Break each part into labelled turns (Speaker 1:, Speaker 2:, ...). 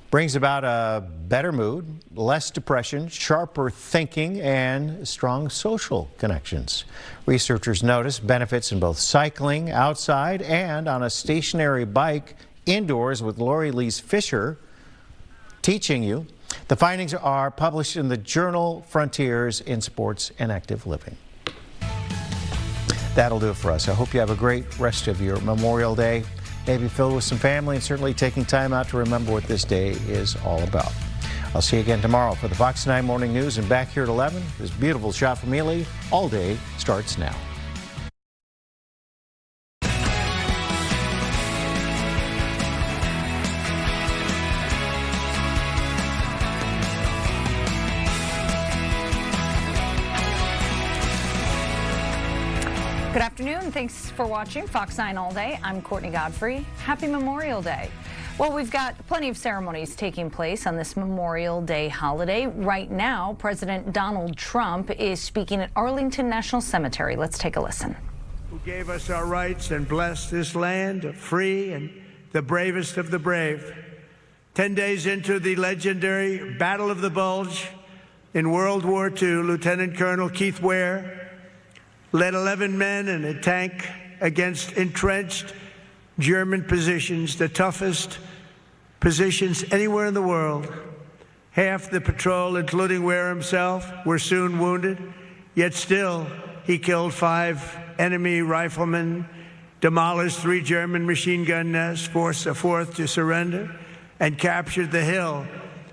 Speaker 1: brings about a better mood, less depression, sharper thinking, and strong social connections. Researchers notice benefits in both cycling outside and on a stationary bike indoors with Lori Lees Fisher teaching you. The findings are published in the journal Frontiers in Sports and Active Living. That'll do it for us. I hope you have a great rest of your Memorial Day, maybe filled with some family and certainly taking time out to remember what this day is all about. I'll see you again tomorrow for the Fox 9 Morning News, and back here at 11, this beautiful shot from Ely. All Day starts now.
Speaker 2: Good afternoon. Thanks for watching Fox 9 All Day. I'm Courtney Godfrey. Happy Memorial Day. Well, we've got plenty of ceremonies taking place on this Memorial Day holiday. Right now, President Donald Trump is speaking at Arlington National Cemetery. Let's take a listen.
Speaker 3: Who gave us our rights and blessed this land of free and the bravest of the brave. 10 days into the legendary Battle of the Bulge in World War II, Lieutenant Colonel Keith Ware led 11 men and a tank against entrenched German positions, the toughest positions anywhere in the world. Half the patrol, including Ware himself, were soon wounded, yet still he killed 5 enemy riflemen, demolished 3 German machine gun nests, forced a 4th to surrender, and captured the hill.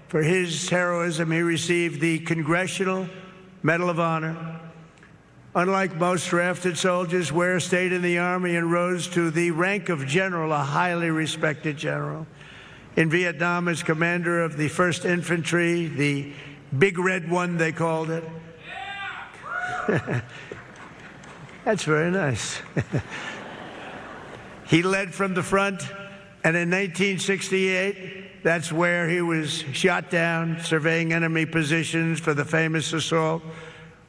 Speaker 3: For his heroism, he received the Congressional Medal of Honor. Unlike most drafted soldiers, Ware stayed in the Army and rose to the rank of general, a highly respected general. In Vietnam, as commander of the 1st Infantry, the Big Red One, they called it. Yeah. That's very nice. He led from the front, and in 1968, that's where he was shot down, surveying enemy positions for the famous assault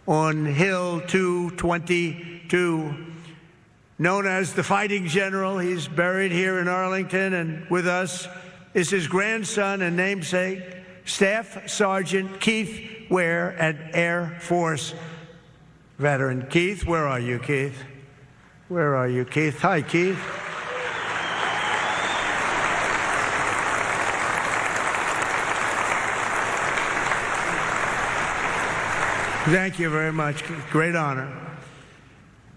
Speaker 3: on Hill 222. Known as the Fighting General, he's buried here in Arlington, and with us is his grandson and namesake, Staff Sergeant Keith Ware, an Air Force veteran. Keith, where are you, Keith? Where are you, Keith? Hi, Keith. Thank you very much. Great honor.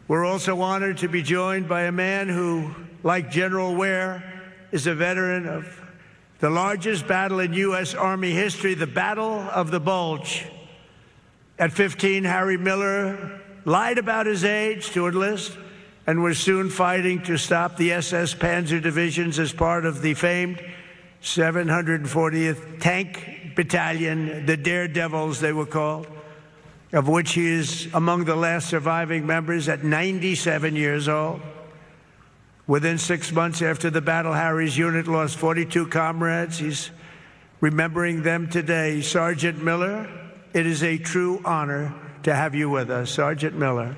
Speaker 3: We're also honored to be joined by a man who, like General Ware, is a veteran of the largest battle in U.S. Army history, the Battle of the Bulge. At 15, Harry Miller lied about his age to enlist and was soon fighting to stop the SS Panzer divisions as part of the famed 740th Tank Battalion, the Daredevils they were called, of which he is among the last surviving members at 97 years old. Within 6 months after the battle, Harry's unit lost 42 comrades. He's remembering them today. Sergeant Miller, it is a true honor to have you with us. Sergeant Miller.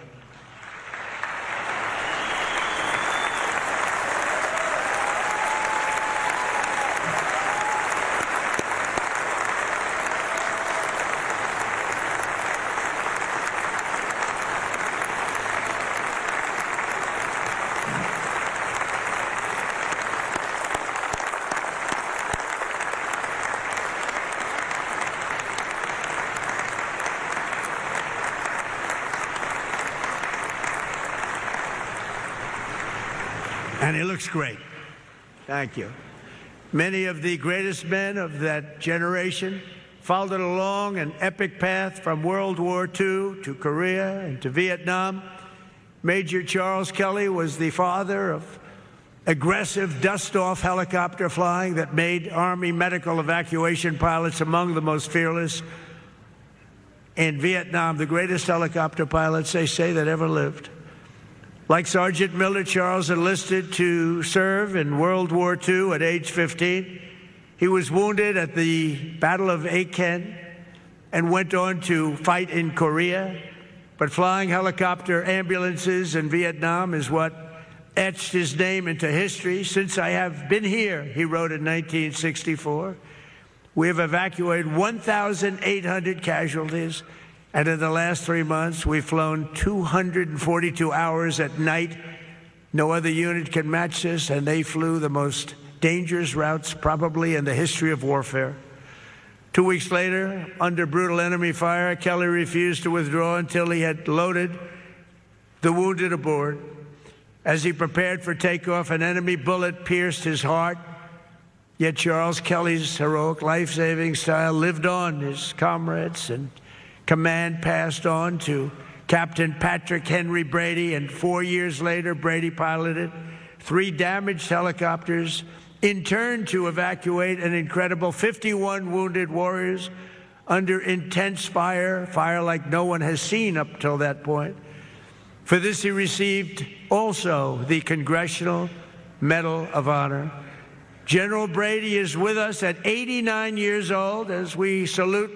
Speaker 3: And he looks great. Thank you. Many of the greatest men of that generation followed along an epic path from World War II to Korea and to Vietnam. Major Charles Kelly was the father of aggressive dust-off helicopter flying that made Army medical evacuation pilots among the most fearless. In Vietnam, the greatest helicopter pilots, they say, that ever lived. Like Sergeant Miller, Charles enlisted to serve in World War II at age 15. He was wounded at the Battle of Aachen and went on to fight in Korea. But flying helicopter ambulances in Vietnam is what etched his name into history. Since I have been here, he wrote in 1964, We have evacuated 1,800 casualties, and in the last 3 months, we've flown 242 hours at night. No other unit can match this, and they flew the most dangerous routes probably in the history of warfare. 2 weeks later, under brutal enemy fire, Kelly refused to withdraw until he had loaded the wounded aboard. As he prepared for takeoff, an enemy bullet pierced his heart. Yet Charles Kelly's heroic life-saving style lived on. His comrades and command passed on to Captain Patrick Henry Brady, and 4 years later, Brady piloted 3 damaged helicopters in turn to evacuate an incredible 51 wounded warriors under intense fire like no one has seen up till that point. For this, he received also the Congressional Medal of Honor. General Brady is with us at 89 years old as we salute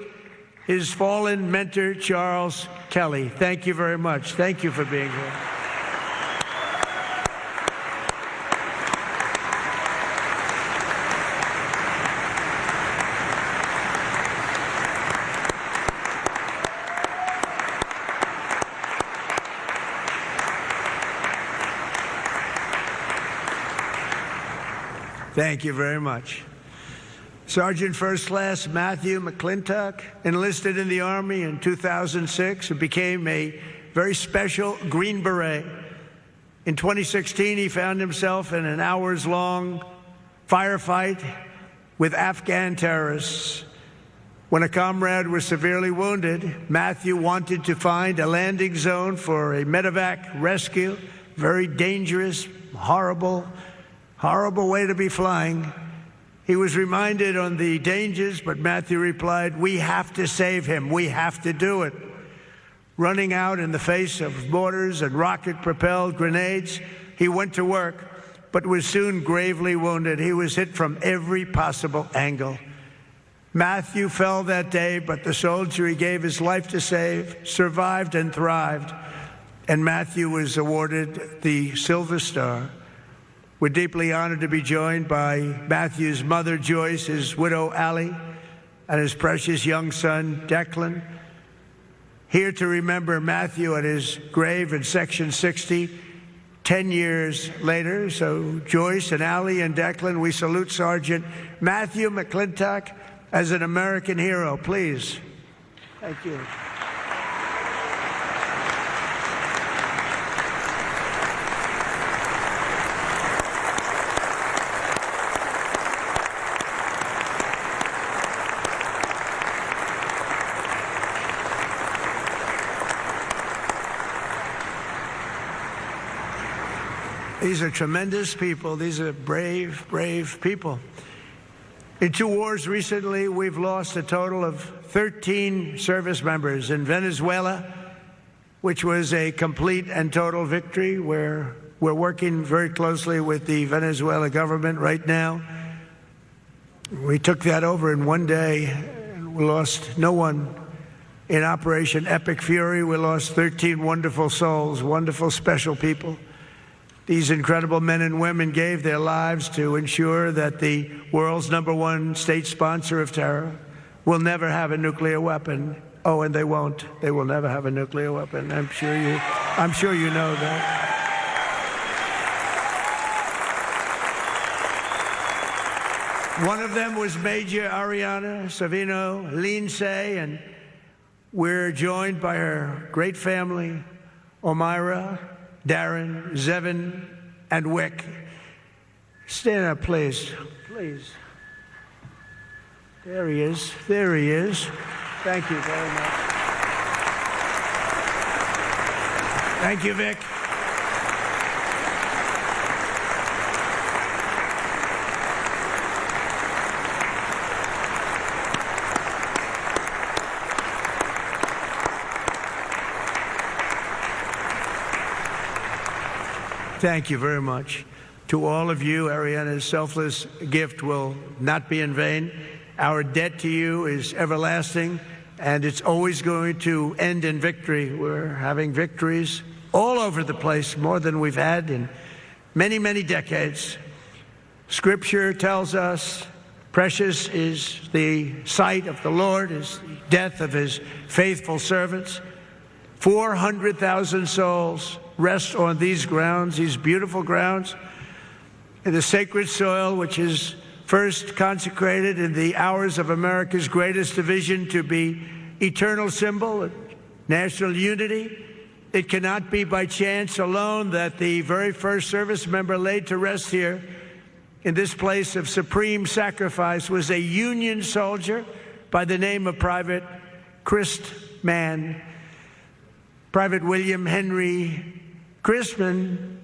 Speaker 3: his fallen mentor, Charles Kelly. Thank you very much. Thank you for being here. Thank you very much. Sergeant First Class Matthew McClintock enlisted in the Army in 2006 and became a very special Green Beret. In 2016, he found himself in an hours-long firefight with Afghan terrorists. When a comrade was severely wounded, Matthew wanted to find a landing zone for a medevac rescue. Very dangerous, horrible way to be flying. He was reminded on the dangers, but Matthew replied, "We have to save him. We have to do it." Running out in the face of mortars and rocket-propelled grenades, he went to work, but was soon gravely wounded. He was hit from every possible angle. Matthew fell that day, but the soldier he gave his life to save survived and thrived, and Matthew was awarded the Silver Star. We're deeply honored to be joined by Matthew's mother, Joyce, his widow, Allie, and his precious young son, Declan. Here to remember Matthew at his grave in Section 60, 10 years later. So Joyce and Allie and Declan, we salute Sergeant Matthew McClintock as an American hero. Please. Thank you. These are tremendous people. These are brave, brave people. In 2 wars recently, we've lost a total of 13 service members. In Venezuela, which was a complete and total victory, where we're working very closely with the Venezuela government right now. We took that over in 1 day, and we lost no one. In Operation Epic Fury, we lost 13 wonderful souls, wonderful, special people. These incredible men and women gave their lives to ensure that the world's #1 state sponsor of terror will never have a nuclear weapon. Oh, and they won't. They will never have a nuclear weapon. I'm sure you know that. One of them was Major Ariana Savino Lindsay, and we're joined by her great family, Omira, Darren, Zevin, and Wick. Stand up, please. Please. There he is. There he is. Thank you very much. Thank you, Vic. Thank you very much. To all of you, Ariana's selfless gift will not be in vain. Our debt to you is everlasting, and it's always going to end in victory. We're having victories all over the place, more than we've had in many, many decades. Scripture tells us, Precious is the sight of the Lord, is the death of his faithful servants. 400,000 souls rest on these grounds, these beautiful grounds, in the sacred soil which is first consecrated in the hours of America's greatest division to be eternal symbol of national unity. It cannot be by chance alone that the very first service member laid to rest here in this place of supreme sacrifice was a Union soldier by the name of Private Christman, Private William Henry Christman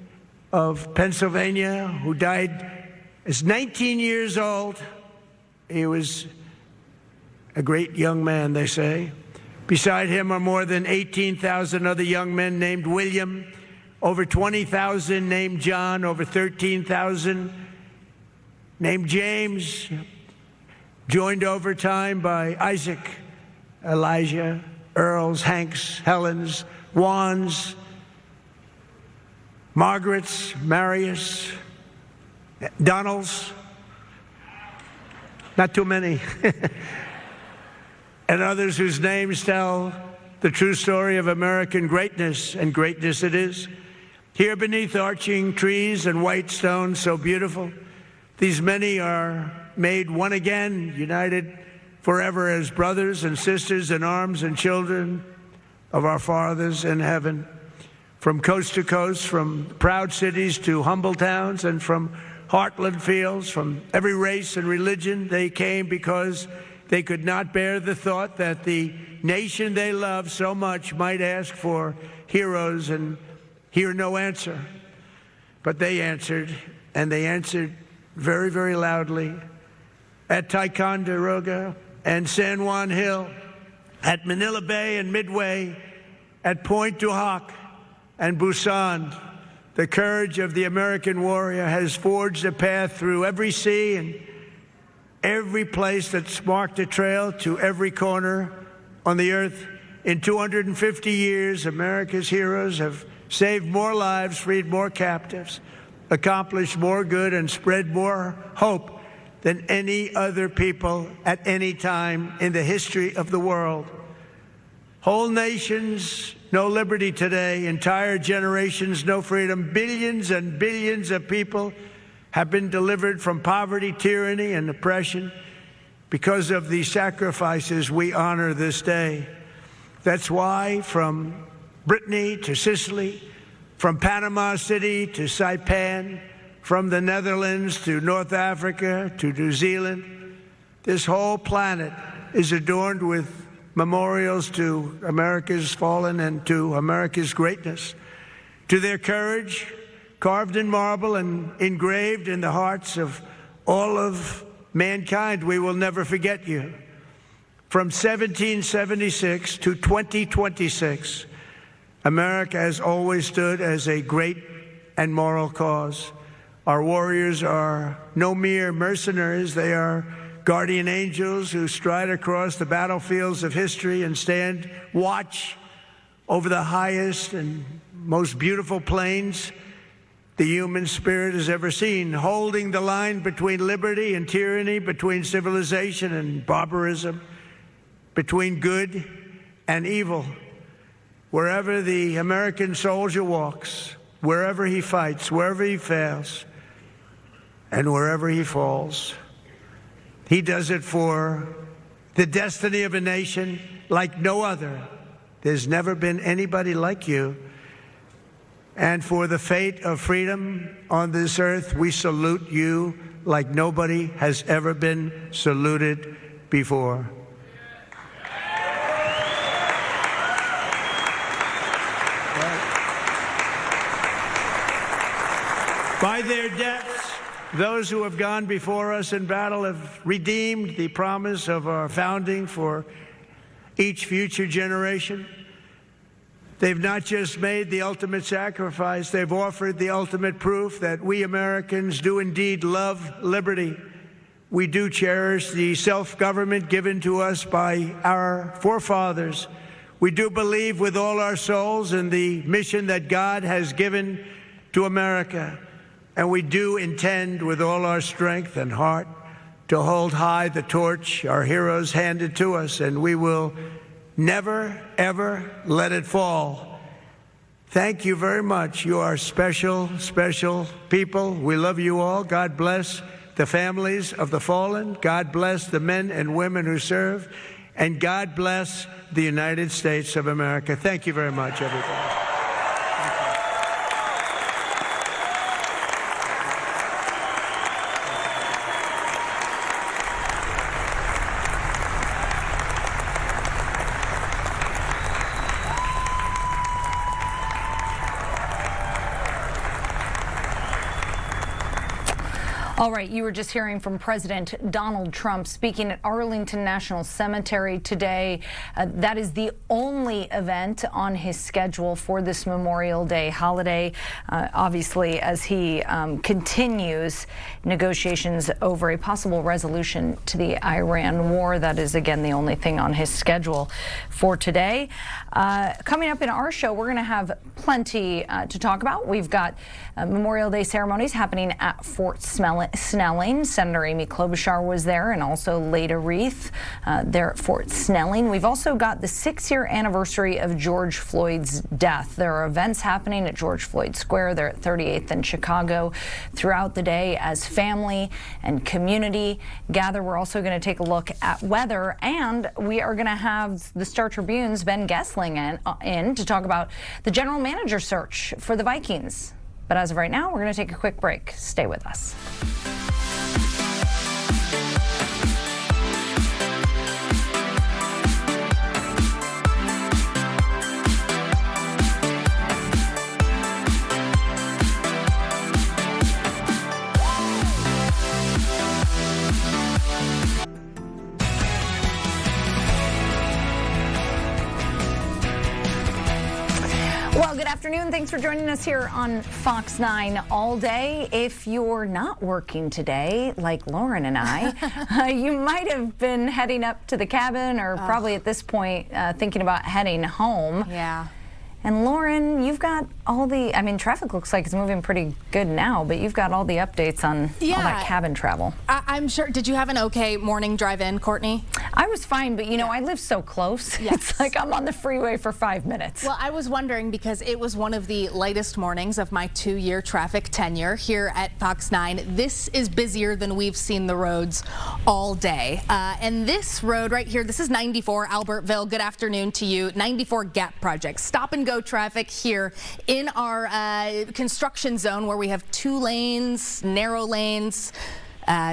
Speaker 3: of Pennsylvania, who died as 19 years old. He was a great young man, they say. Beside him are more than 18,000 other young men named William, over 20,000 named John, over 13,000 named James, joined over time by Isaac, Elijah, Earls, Hanks, Helens, Wands, Margarets, Marius, Donalds, not too many, and others whose names tell the true story of American greatness, and greatness it is. Here beneath arching trees and white stones so beautiful, these many are made one again, united forever as brothers and sisters in arms and children of our fathers in heaven. From coast to coast, from proud cities to humble towns, and from heartland fields, from every race and religion, they came because they could not bear the thought that the nation they loved so much might ask for heroes and hear no answer. But they answered, and they answered very, very loudly at Ticonderoga and San Juan Hill, at Manila Bay and Midway, at Pointe du Hoc and Busan. The courage of the American warrior has forged a path through every sea and every place that's marked a trail to every corner on the earth. In 250 years, America's heroes have saved more lives, freed more captives, accomplished more good, and spread more hope than any other people at any time in the history of the world. Whole nations, no liberty today. Entire generations, no freedom. Billions and billions of people have been delivered from poverty, tyranny, and oppression because of the sacrifices we honor this day. That's why from Brittany to Sicily, from Panama City to Saipan, from the Netherlands to North Africa to New Zealand, this whole planet is adorned with memorials to America's fallen and to America's greatness, to their courage, carved in marble and engraved in the hearts of all of mankind. We will never forget you. From 1776 to 2026, America has always stood as a great and moral cause. Our warriors are no mere mercenaries. They are guardian angels who stride across the battlefields of history and stand watch over the highest and most beautiful plains the human spirit has ever seen, holding the line between liberty and tyranny, between civilization and barbarism, between good and evil. Wherever the American soldier walks, wherever he fights, wherever he fails, and wherever he falls, he does it for the destiny of a nation like no other. There's never been anybody like you. And for the fate of freedom on this earth, we salute you like nobody has ever been saluted before. By their deaths, those who have gone before us in battle have redeemed the promise of our founding for each future generation. They've not just made the ultimate sacrifice, they've offered the ultimate proof that we Americans do indeed love liberty. We do cherish the self-government given to us by our forefathers. We do believe with all our souls in the mission that God has given to America. And we do intend with all our strength and heart to hold high the torch our heroes handed to us, and we will never, ever let it fall. Thank you very much. You are special, special people. We love you all. God bless the families of the fallen. God bless the men and women who serve. And God bless the United States of America. Thank you very much, everybody.
Speaker 2: All right, you were just hearing from President Donald Trump speaking at Arlington National Cemetery today. That is the only event on his schedule for this Memorial Day holiday, obviously, as he continues negotiations over a possible resolution to the Iran war. That is, again, the only thing on his schedule for today. Coming up in our show, we're going to have plenty to talk about. We've got Memorial Day ceremonies happening at Fort Snelling. Senator Amy Klobuchar was there, and also laid a wreath there at Fort Snelling. We've also got the 6-year anniversary of George Floyd's death. There are events happening at George Floyd Square. They're at 38th in Chicago throughout the day as family and community gather. We're also going to take a look at weather, and we are going to have the Star Tribune's Ben Gessling in to talk about the general manager search for the Vikings. But as of right now, we're going to take a quick break. Stay with us. Well, good afternoon. Thanks for joining us here on Fox 9 all day. If you're not working today, like Lauren and I, you might have been heading up to the cabin, or probably at this point thinking about heading home.
Speaker 4: Yeah.
Speaker 2: And Lauren, you've got all the, I mean, traffic looks like it's moving pretty good now, but you've got all the updates on all that cabin travel.
Speaker 4: I'm sure. Did you have an okay morning drive-in, Courtney?
Speaker 2: I was fine, but you know, I live so close.
Speaker 4: Yes.
Speaker 2: It's like I'm on the freeway for 5 minutes.
Speaker 4: Well, I was wondering because it was one of the lightest mornings of my 2-year traffic tenure here at Fox 9. This is busier than we've seen the roads all day. And this road right here, this is 94 Albertville. Good afternoon to you. 94 Gap Project. Stop and go traffic here in our construction zone where we have 2 lanes, narrow lanes,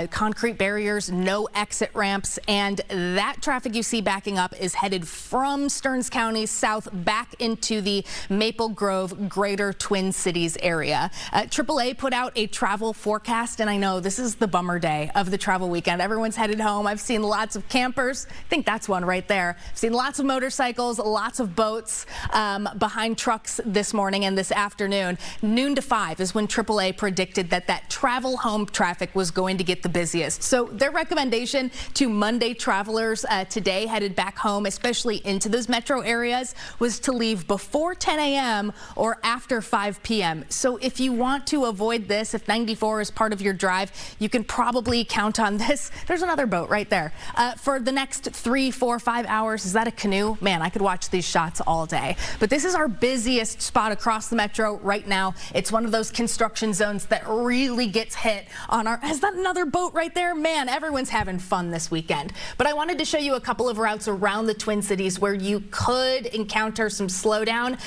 Speaker 4: concrete barriers, no exit ramps, and that traffic you see backing up is headed from Stearns County south back into the Maple Grove, Greater Twin Cities area. AAA put out a travel forecast, and I know this is the bummer day of the travel weekend. Everyone's headed home. I've seen lots of campers. I think that's one right there. I've seen lots of motorcycles, lots of boats behind trucks this morning and this afternoon. Noon to 5 is when AAA predicted that travel home traffic was going to get the busiest. So their recommendation to Monday travelers today headed back home, especially into those metro areas, was to leave before 10 a.m. or after 5 p.m. So if you want to avoid this, if 94 is part of your drive, you can probably count on this. There's another boat right there. For the next 3, 4, 5 hours, is that a canoe? Man, I could watch these shots all day. But this is our busiest spot across the metro right now. It's one of those construction zones that really gets hit on our, is that another boat right there? Man, everyone's having fun this weekend. But I wanted to show you a couple of routes around the Twin Cities where you could encounter some slowdown,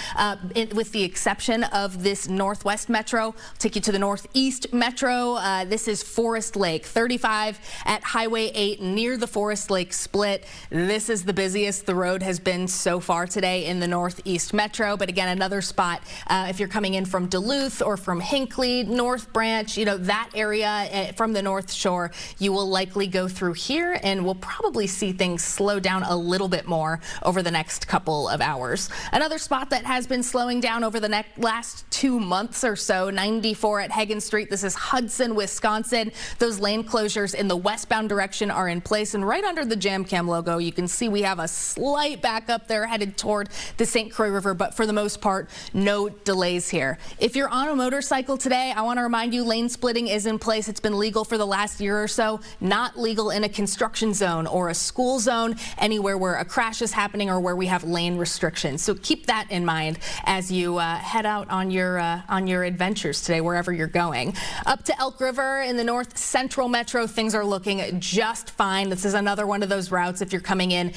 Speaker 4: with the exception of this northwest metro. I'll take you to the northeast metro. This is Forest Lake, 35 at Highway 8 near the Forest Lake split. This is the busiest the road has been so far today in the northeast metro. But again, another spot if you're coming in from Duluth or from Hinckley, North Branch, you know, that area from the North Shore, you will likely go through here, and we'll probably see things slow down a little bit more over the next couple of hours. Another spot that has been slowing down over the last 2 months or so, 94 at Hagen Street. This is Hudson, Wisconsin. Those lane closures in the westbound direction are in place, and right under the JamCam logo, you can see we have a slight backup there headed toward the St. Croix River, but for the most part, no delays here. If you're on a motorcycle today, I want to remind you lane splitting is in place. It's been legal for the the last year or so, not legal in a construction zone or a school zone, anywhere where a crash is happening or where we have lane restrictions. So keep that in mind as you head out on your adventures today, wherever you're going. Up to Elk River in the North Central Metro, things are looking just fine. This is another one of those routes if you're coming in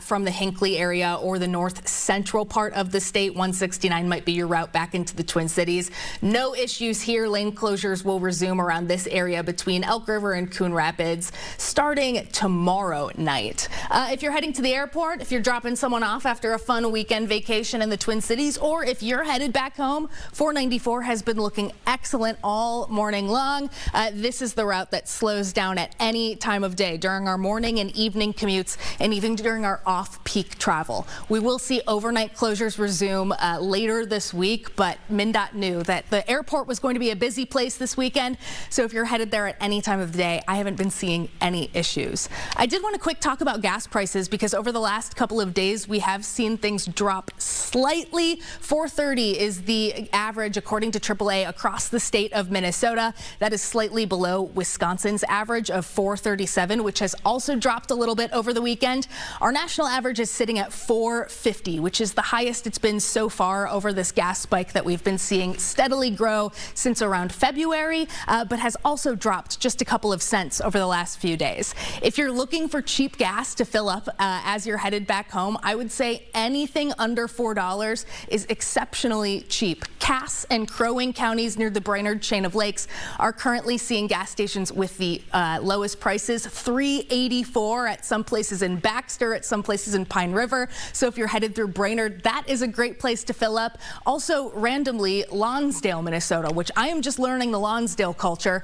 Speaker 4: from the Hinckley area or the North Central part of the state. 169 might be your route back into the Twin Cities. No issues here. Lane closures will resume around this area between Elk River and Coon Rapids starting tomorrow night. If you're heading to the airport, if you're dropping someone off after a fun weekend vacation in the Twin Cities, or if you're headed back home, 494 has been looking excellent all morning long. This is the route that slows down at any time of day during our morning and evening commutes and even during our off-peak travel. We will see overnight closures resume later this week, but MnDOT knew that the airport was going to be a busy place this weekend, so if you're headed there at any time of the day, I haven't been seeing any issues. I did want to quick talk about gas prices because over the last couple of days we have seen things drop slightly. $4.30 is the average according to AAA across the state of Minnesota. That is slightly below Wisconsin's average of $4.37, which has also dropped a little bit over the weekend. Our national average is sitting at $4.50, which is the highest it's been so far over this gas spike that we've been seeing steadily grow since around February, but has also dropped just a couple of cents over the last few days. If you're looking for cheap gas to fill up as you're headed back home, I would say anything under $4 is exceptionally cheap. Cass and Crow Wing counties near the Brainerd chain of lakes are currently seeing gas stations with the lowest prices, $3.84 at some places in Baxter, at some places in Pine River. So if you're headed through Brainerd, that is a great place to fill up. Also, randomly, Lonsdale, Minnesota, which I am just learning the Lonsdale culture,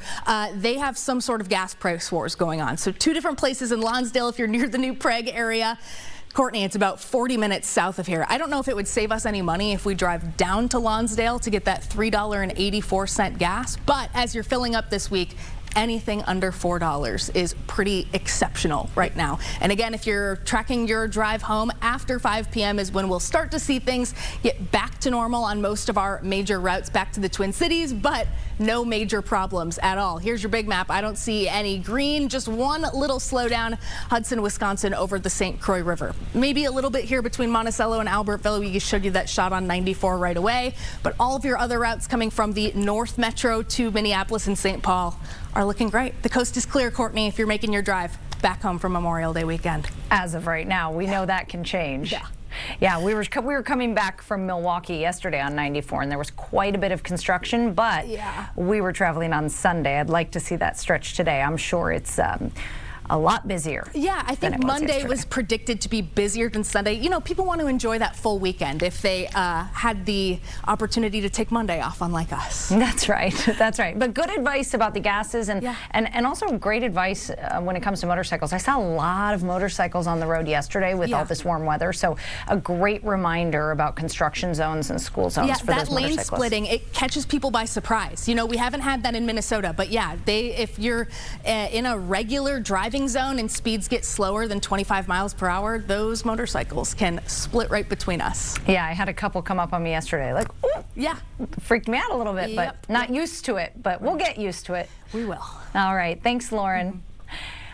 Speaker 4: they have some sort of gas price wars going on. So two different places in Lonsdale if you're near the New Prague area. Courtney, it's about 40 minutes south of here. I don't know if it would save us any money if we drive down to Lonsdale to get that $3.84 gas, but as you're filling up this week, anything under $4 is pretty exceptional right now. And again, if you're tracking your drive home, after 5 p.m. is when we'll start to see things get back to normal on most of our major routes back to the Twin Cities, but no major problems at all. Here's your big map. I don't see any green, just one little slowdown, Hudson, Wisconsin over the St. Croix River. Maybe a little bit here between Monticello and Albertville. We showed you that shot on 94 right away, but all of your other routes coming from the North Metro to Minneapolis and St. Paul are looking great. The coast is clear, Courtney, if you're making your drive back home from Memorial Day weekend.
Speaker 2: As of right now, we know that can change.
Speaker 4: Yeah.
Speaker 2: Yeah, we were coming back from Milwaukee yesterday on 94, and there was quite a bit of construction, but we were traveling on Sunday. I'd like to see that stretch today. I'm sure it's a lot busier.
Speaker 4: Yeah, I think Monday was predicted to be busier than Sunday. You know, people want to enjoy that full weekend if they had the opportunity to take Monday off, unlike us.
Speaker 2: That's right. That's right. But good advice about the gases and also great advice when it comes to motorcycles. I saw a lot of motorcycles on the road yesterday with all this warm weather. So a great reminder about construction zones and school zones for those motorcyclists.
Speaker 4: That lane splitting, it catches people by surprise. You know, we haven't had that in Minnesota, but yeah, if you're in a regular driving zone and speeds get slower than 25 miles per hour, those motorcycles can split right between us.
Speaker 2: Yeah, I had a couple come up on me yesterday, like, ooh,
Speaker 4: yeah,
Speaker 2: freaked me out a little bit, but not used to it, but we'll get used to it.
Speaker 4: We will.
Speaker 2: All right, thanks, Lauren.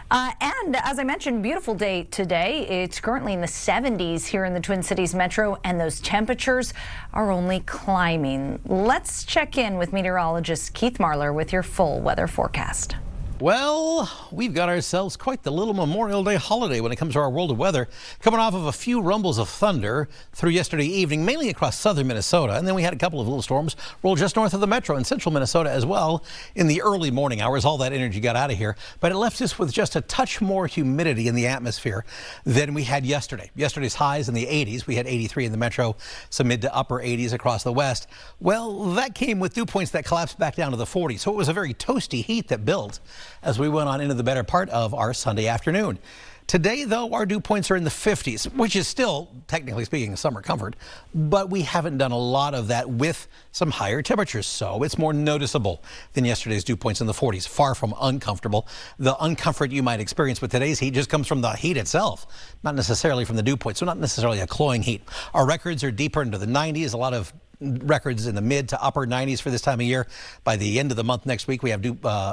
Speaker 2: And as I mentioned, beautiful day today. It's currently in the 70s here in the Twin Cities Metro, and those temperatures are only climbing. Let's check in with meteorologist Keith Marler with your full weather forecast.
Speaker 5: Well, we've got ourselves quite the little Memorial Day holiday when it comes to our world of weather, coming off of a few rumbles of thunder through yesterday evening, mainly across southern Minnesota. And then we had a couple of little storms roll just north of the metro in central Minnesota as well in the early morning hours. All that energy got out of here, but it left us with just a touch more humidity in the atmosphere than we had yesterday. Yesterday's highs in the 80s. We had 83 in the metro, some mid to upper 80s across the west. Well, that came with dew points that collapsed back down to the 40s. So it was a very toasty heat that built as we went on into the better part of our Sunday afternoon. Today, though, our dew points are in the 50s, which is still, technically speaking, summer comfort, but we haven't done a lot of that with some higher temperatures, so it's more noticeable than yesterday's dew points in the 40s. Far from uncomfortable. The uncomfort you might experience with today's heat just comes from the heat itself, not necessarily from the dew points, so not necessarily a cloying heat. Our records are deeper into the 90s, a lot of records in the mid to upper 90s for this time of year. By the end of the month next week, we have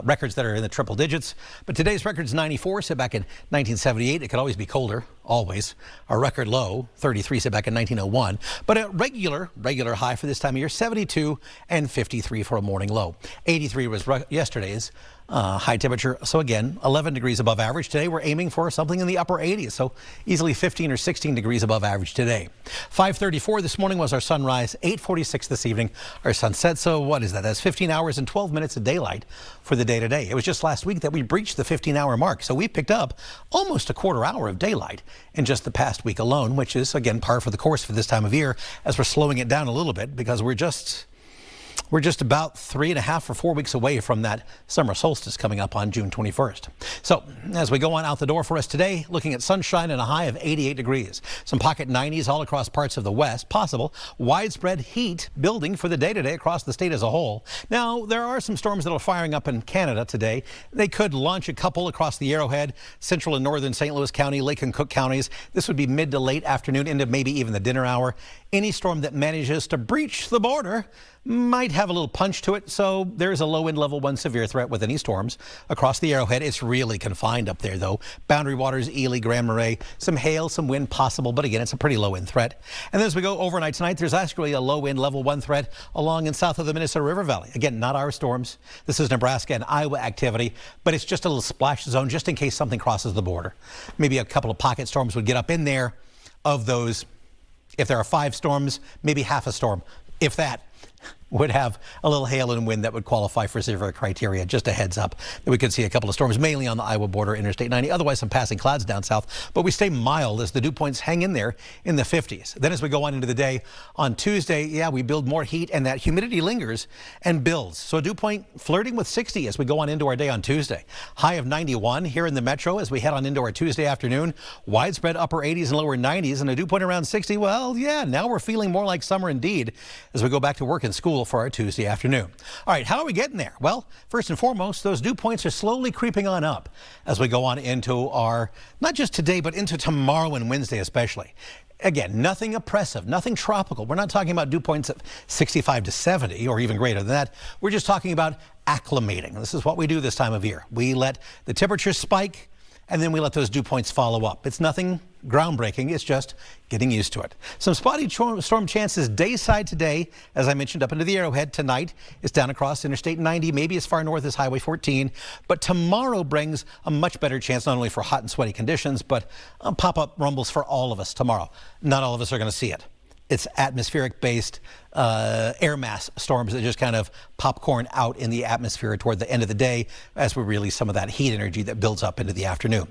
Speaker 5: records that are in the triple digits. But today's record is 94, set back in 1978. It could always be colder, always. Our record low, 33, set back in 1901. But a regular high for this time of year, 72 and 53 for a morning low. 83 was yesterday's high temperature. So again, 11 degrees above average. Today we're aiming for something in the upper 80s. So easily 15 or 16 degrees above average today. 5:34 this morning was our sunrise. 8:46 this evening our sunset. So what is that? That's 15 hours and 12 minutes of daylight for the day today. It was just last week that we breached the 15-hour mark. So we picked up almost a quarter hour of daylight in just the past week alone, which is again par for the course for this time of year, as we're slowing it down a little bit because we're just about 3.5 or 4 weeks away from that summer solstice coming up on June 21st. So as we go on out the door for us today, looking at sunshine and a high of 88 degrees. Some pocket 90s all across parts of the west. Possible widespread heat building for the day today across the state as a whole. Now, there are some storms that are firing up in Canada today. They could launch a couple across the Arrowhead, central and northern St. Louis County, Lake and Cook counties. This would be mid to late afternoon into maybe even the dinner hour. Any storm that manages to breach the border might have a little punch to it, so there's a low wind level 1 severe threat with any storms across the Arrowhead. It's really confined up there, though. Boundary waters, Ely, Grand Marais, some hail, some wind possible, but again, it's a pretty low wind threat. And then as we go overnight tonight, there's actually a low wind level 1 threat along and south of the Minnesota River Valley. Again, not our storms. This is Nebraska and Iowa activity, but it's just a little splash zone just in case something crosses the border. Maybe a couple of pocket storms would get up in there. Of those, if there are 5 storms, maybe half a storm, if that, would have a little hail and wind that would qualify for severe criteria. Just a heads up that we could see a couple of storms, mainly on the Iowa border, Interstate 90. Otherwise, some passing clouds down south. But we stay mild as the dew points hang in there in the 50s. Then as we go on into the day, on Tuesday, yeah, we build more heat and that humidity lingers and builds. So a dew point flirting with 60 as we go on into our day on Tuesday. High of 91 here in the metro as we head on into our Tuesday afternoon. Widespread upper 80s and lower 90s and a dew point around 60. Well, yeah, now we're feeling more like summer indeed as we go back to work and school for our Tuesday afternoon. All right, how are we getting there? Well, first and foremost, those dew points are slowly creeping on up as we go on into our, not just today, but into tomorrow and Wednesday especially. Again, nothing oppressive, nothing tropical. We're not talking about dew points of 65 to 70 or even greater than that. We're just talking about acclimating. This is what we do this time of year. We let the temperatures spike and then we let those dew points follow up. It's nothing groundbreaking. It's just getting used to it. Some spotty storm chances dayside today, as I mentioned, up into the Arrowhead. Tonight it's down across Interstate 90, maybe as far north as Highway 14. But tomorrow brings a much better chance, not only for hot and sweaty conditions, but pop-up rumbles for all of us tomorrow. Not all of us are going to see it. It's atmospheric-based air mass storms that just kind of popcorn out in the atmosphere toward the end of the day as we release some of that heat energy that builds up into the afternoon.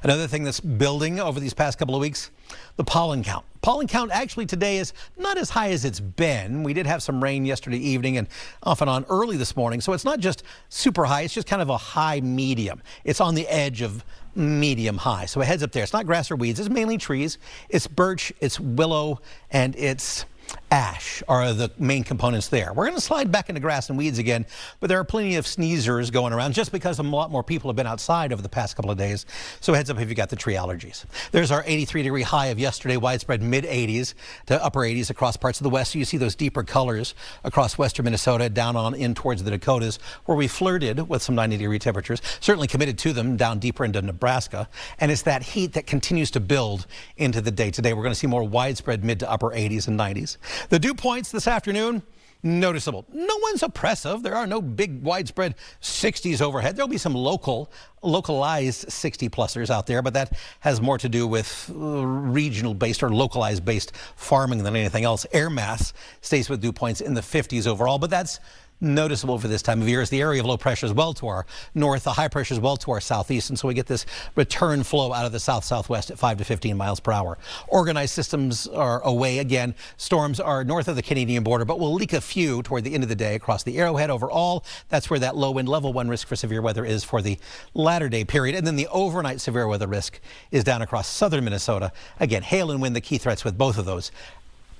Speaker 5: Another thing that's building over these past couple of weeks, the pollen count. Pollen count actually today is not as high as it's been. We did have some rain yesterday evening and off and on early this morning, so it's not just super high, it's just kind of a high medium. It's on the edge of medium high. So it heads up there. It's not grass or weeds. It's mainly trees. It's birch, it's willow, and it's ash are the main components there. We're going to slide back into grass and weeds again, but there are plenty of sneezers going around just because a lot more people have been outside over the past couple of days. So heads up if you got the tree allergies. There's our 83-degree high of yesterday, widespread mid-80s to upper 80s across parts of the west. So you see those deeper colors across western Minnesota, down on in towards the Dakotas, where we flirted with some 90-degree temperatures, certainly committed to them down deeper into Nebraska. And it's that heat that continues to build into the day today. We're going to see more widespread mid to upper 80s and 90s. The dew points this afternoon, noticeable. No one's oppressive. There are no big widespread 60s overhead. There'll be some localized 60-plusers out there, but that has more to do with regional-based or localized-based farming than anything else. Air mass stays with dew points in the 50s overall, but that's noticeable for this time of year as the area of low pressure is well to our north, the high pressure is well to our southeast, and so we get this return flow out of the south-southwest at 5 to 15 miles per hour. Organized systems are away again. Storms are north of the Canadian border, but we'll leak a few toward the end of the day across the Arrowhead overall. That's where that low wind level 1 risk for severe weather is for the latter day period. And then the overnight severe weather risk is down across southern Minnesota. Again, hail and wind, the key threats with both of those.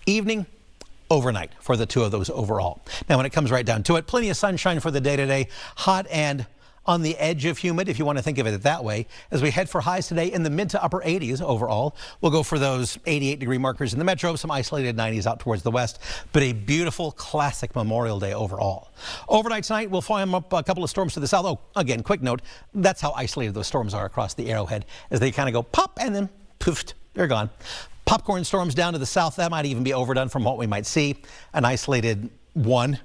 Speaker 5: Evening, overnight for the two of those overall. Now, when it comes right down to it, plenty of sunshine for the day today. Hot and on the edge of humid, if you want to think of it that way, as we head for highs today in the mid to upper 80s overall. We'll go for those 88-degree markers in the metro, some isolated 90s out towards the west, but a beautiful classic Memorial Day overall. Overnight tonight, we'll find up a couple of storms to the south. Oh, again, quick note, that's how isolated those storms are across the Arrowhead, as they kind of go pop and then poofed, they're gone. Popcorn storms down to the south, that might even be overdone from what we might see. An isolated 1,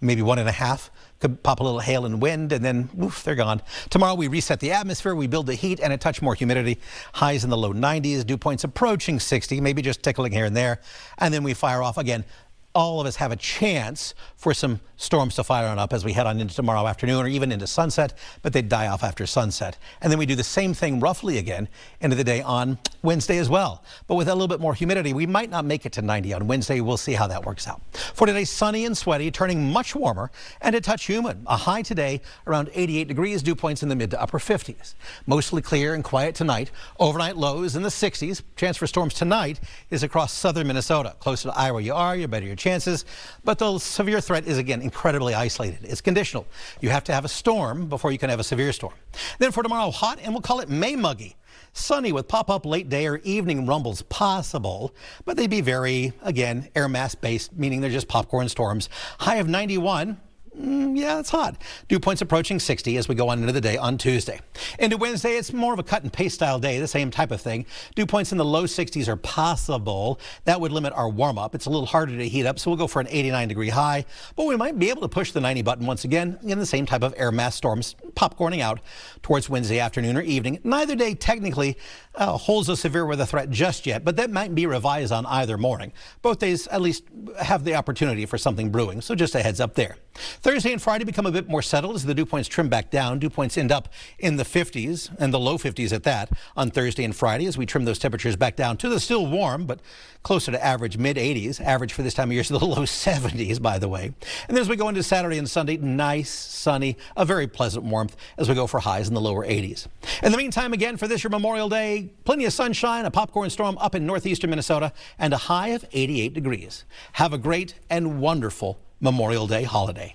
Speaker 5: maybe 1.5. Could pop a little hail and wind, and then woof, they're gone. Tomorrow we reset the atmosphere, we build the heat and a touch more humidity. Highs in the low 90s, dew points approaching 60, maybe just tickling here and there. And then we fire off again. All of us have a chance for some storms to fire on up as we head on into tomorrow afternoon or even into sunset, but they die off after sunset. And then we do the same thing roughly again into the day on Wednesday as well. But with a little bit more humidity, we might not make it to 90 on Wednesday. We'll see how that works out. For today, sunny and sweaty, turning much warmer and a touch humid. A high today around 88 degrees, dew points in the mid to upper 50s. Mostly clear and quiet tonight. Overnight lows in the 60s. Chance for storms tonight is across southern Minnesota. Closer to Iowa you are, you better your chances. But the severe threat is again incredibly isolated. It's conditional. You have to have a storm before you can have a severe storm. Then for tomorrow, hot, and we'll call it May muggy. Sunny with pop-up late day or evening rumbles possible, but they'd be very, again, air mass based, meaning they're just popcorn storms. High of 91. Yeah, it's hot. Dew points approaching 60 as we go on into the day on Tuesday. Into Wednesday, it's more of a cut and paste style day, the same type of thing. Dew points in the low 60s are possible. That would limit our warm up. It's a little harder to heat up, so we'll go for an 89-degree high. But we might be able to push the 90 button once again in the same type of air mass storms popcorning out towards Wednesday afternoon or evening. Neither day technically holds a severe weather threat just yet, but that might be revised on either morning. Both days at least have the opportunity for something brewing, so just a heads up there. Thursday and Friday become a bit more settled as the dew points trim back down. Dew points end up in the 50s and the low 50s at that on Thursday and Friday as we trim those temperatures back down to the still warm but closer to average mid 80s. Average for this time of year is the low 70s, by the way. And then as we go into Saturday and Sunday, nice, sunny, a very pleasant warmth as we go for highs in the lower 80s. In the meantime, again, for this your Memorial Day, plenty of sunshine, a popcorn storm up in northeastern Minnesota, and a high of 88 degrees. Have a great and wonderful Memorial Day holiday.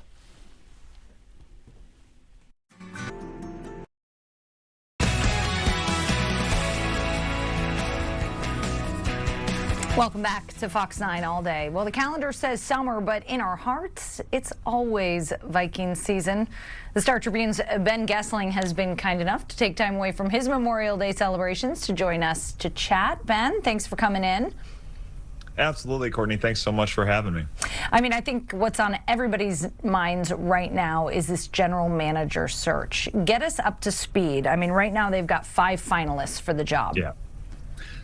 Speaker 2: Welcome back to Fox 9 All Day. Well, the calendar says summer, but in our hearts, it's always Viking season. The Star Tribune's Ben Gessling has been kind enough to take time away from his Memorial Day celebrations to join us to chat. Ben, thanks for coming in.
Speaker 6: Absolutely, Courtney. Thanks so much for having me.
Speaker 2: I mean, I think what's on everybody's minds right now is this general manager search. Get us up to speed. I mean, right now they've got 5 finalists for the job.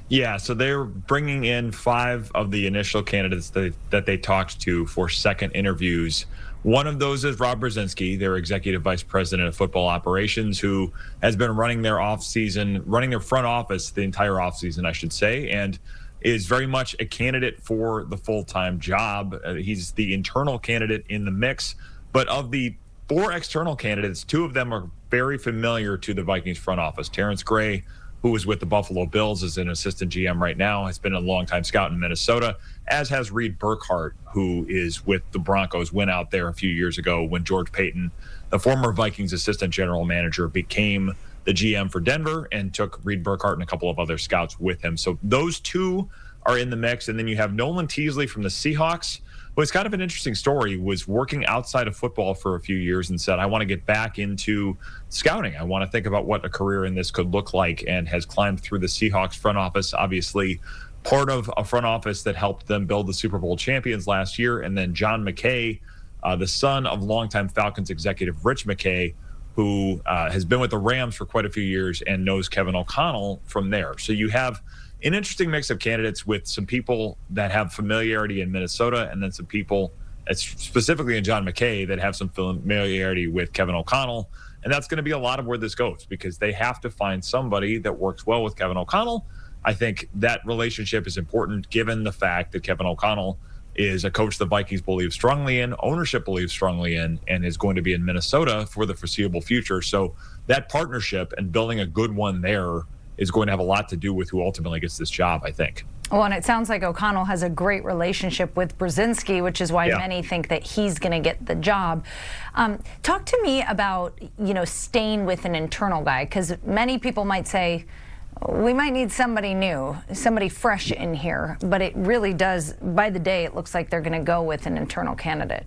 Speaker 6: Yeah, so they're bringing in 5 of the initial candidates that they talked to for second interviews. One of those is Rob Brzezinski, their executive vice president of football operations, who has been running their front office the entire offseason, I should say, and is very much a candidate for the full-time job. He's the internal candidate in the mix, but of the 4 external candidates, 2 of them are very familiar to the Vikings front office. Terrence Gray, who is with the Buffalo Bills as an assistant GM right now, has been a longtime scout in Minnesota, as has Reed Burkhardt, who is with the Broncos, went out there a few years ago when George Payton, the former Vikings assistant general manager, became the GM for Denver and took Reed Burkhardt and a couple of other scouts with him. So those 2 are in the mix. And then you have Nolan Teasley from the Seahawks, who is kind of an interesting story, was working outside of football for a few years and said, I want to get back into scouting. I want to think about what a career in this could look like, and has climbed through the Seahawks front office, obviously part of a front office that helped them build the Super Bowl champions last year. And then John McKay, the son of longtime Falcons executive Rich McKay, who has been with the Rams for quite a few years and knows Kevin O'Connell from there. So you have an interesting mix of candidates with some people that have familiarity in Minnesota, and then some people, specifically in John McKay, that have some familiarity with Kevin O'Connell. And that's going to be a lot of where this goes, because they have to find somebody that works well with Kevin O'Connell. I think that relationship is important given the fact that Kevin O'Connell is a coach the Vikings believe strongly in, ownership believes strongly in, and is going to be in Minnesota for the foreseeable future. So that partnership and building a good one there is going to have a lot to do with who ultimately gets this job, I think.
Speaker 2: Well, and it sounds like O'Connell has a great relationship with Brzezinski, which is why many think that he's going to get the job. Talk to me about, staying with an internal guy, because many people might say, we might need somebody new, somebody fresh in here, but it really does, by the day, it looks like they're going to go with an internal candidate.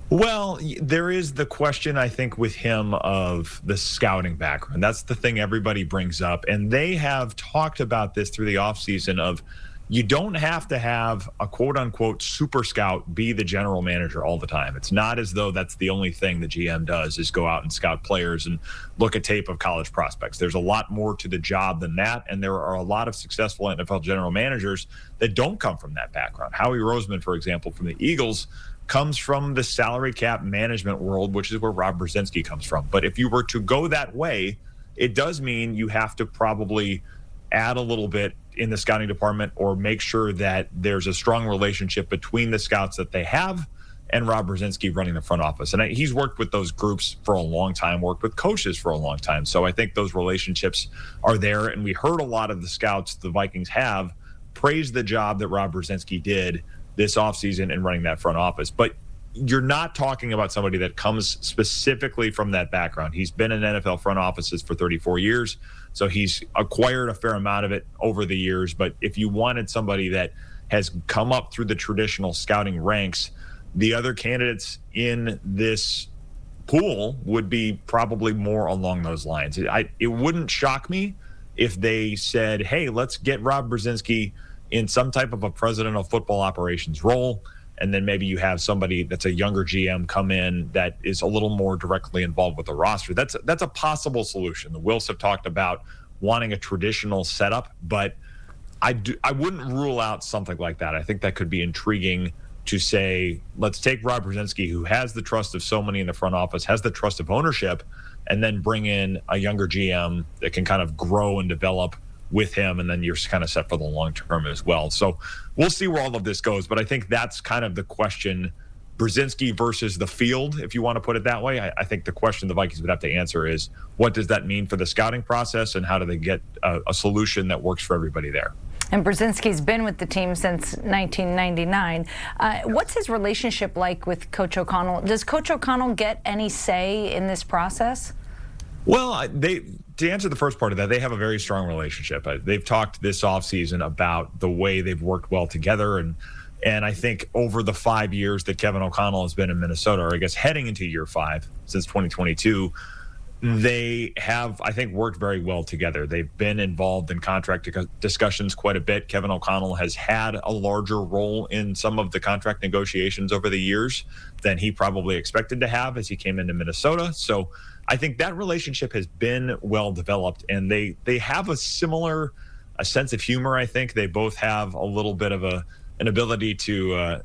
Speaker 6: Well, there is the question, I think, with him of the scouting background. That's the thing everybody brings up. And they have talked about this through the offseason of you don't have to have a quote-unquote super scout be the general manager all the time. It's not as though that's the only thing the GM does is go out and scout players and look at tape of college prospects. There's a lot more to the job than that, and there are a lot of successful NFL general managers that don't come from that background. Howie Roseman, for example, from the Eagles, comes from the salary cap management world, which is where Rob Brzezinski comes from. But if you were to go that way, it does mean you have to probably add a little bit in the scouting department or make sure that there's a strong relationship between the scouts that they have and Rob Brzezinski running the front office. And he's worked with those groups for a long time, worked with coaches for a long time. So I think those relationships are there. And we heard a lot of the scouts the Vikings have praise the job that Rob Brzezinski did this offseason in running that front office. But you're not talking about somebody that comes specifically from that background. He's been in NFL front offices for 34 years, so he's acquired a fair amount of it over the years. But if you wanted somebody that has come up through the traditional scouting ranks, the other candidates in this pool would be probably more along those lines. It wouldn't shock me if they said, hey, let's get Rob Brzezinski in some type of a president of football operations role. And then maybe you have somebody that's a younger GM come in that is a little more directly involved with the roster. That's a possible solution. The Wilfs have talked about wanting a traditional setup, but I wouldn't rule out something like that. I think that could be intriguing to say, let's take Rob Brzezinski, who has the trust of so many in the front office, has the trust of ownership, and then bring in a younger GM that can kind of grow and develop with him, and then you're kind of set for the long term as well. So we'll see where all of this goes, but I think that's kind of the question, Brzezinski versus the field, if you want to put it that way. I think the question the Vikings would have to answer is, what does that mean for the scouting process, and how do they get a solution that works for everybody there?
Speaker 2: And Brzezinski's been with the team since 1999. What's his relationship like with Coach O'Connell? Does Coach O'Connell get any say in this process?
Speaker 6: Well, to answer the first part of that, they have a very strong relationship. They've talked this offseason about the way they've worked well together. And I think over the 5 years that Kevin O'Connell has been in Minnesota, or I guess heading into year 5 since 2022, they have, I think, worked very well together. They've been involved in contract discussions quite a bit. Kevin O'Connell has had a larger role in some of the contract negotiations over the years than he probably expected to have as he came into Minnesota. So I think that relationship has been well developed, and they have a similar sense of humor. I think they both have a little bit of an ability to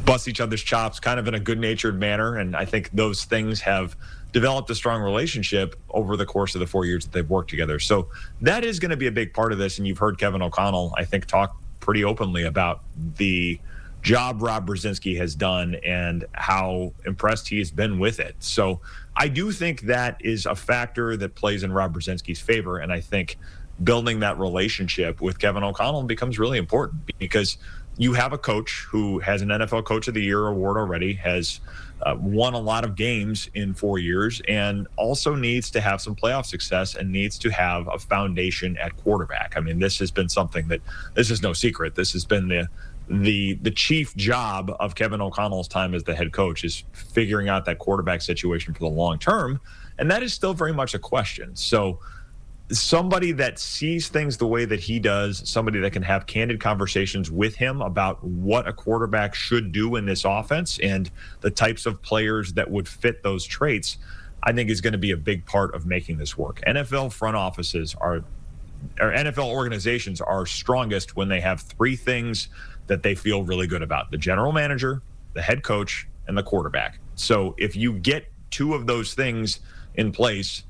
Speaker 6: bust each other's chops kind of in a good-natured manner, and I think those things have developed a strong relationship over the course of the 4 years that they've worked together. So that is going to be a big part of this, and you've heard Kevin O'Connell, I think, talk pretty openly about the job Rob Brzezinski has done and how impressed he has been with it. So I do think that is a factor that plays in Rob Brzezinski's favor, and I think building that relationship with Kevin O'Connell becomes really important because you have a coach who has an NFL Coach of the Year award already, has won a lot of games in 4 years, and also needs to have some playoff success and needs to have a foundation at quarterback. I mean, this has been something that, this is no secret, this has been the chief job of Kevin O'Connell's time as the head coach, is figuring out that quarterback situation for the long term, and that is still very much a question. So somebody that sees things the way that he does, somebody that can have candid conversations with him about what a quarterback should do in this offense and the types of players that would fit those traits, I think is going to be a big part of making this work. NFL front offices or NFL organizations are strongest when they have three things that they feel really good about: the general manager, the head coach, and the quarterback. So if you get two of those things in place,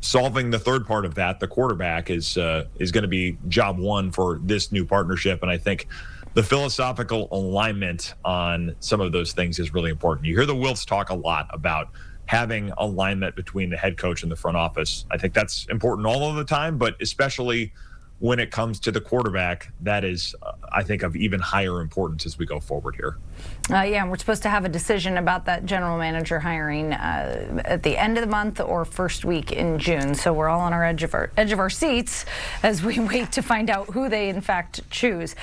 Speaker 6: solving the third part of that, the quarterback, is going to be job one for this new partnership. And I think the philosophical alignment on some of those things is really important. You hear the Wilfs talk a lot about having alignment between the head coach and the front office. I think that's important all of the time, but especially when it comes to the quarterback, that is, I think, of even higher importance as we go forward here.
Speaker 2: Yeah, and we're supposed to have a decision about that general manager hiring at the end of the month or first week in June. So we're all on our edge of our seats as we wait to find out who they in fact choose.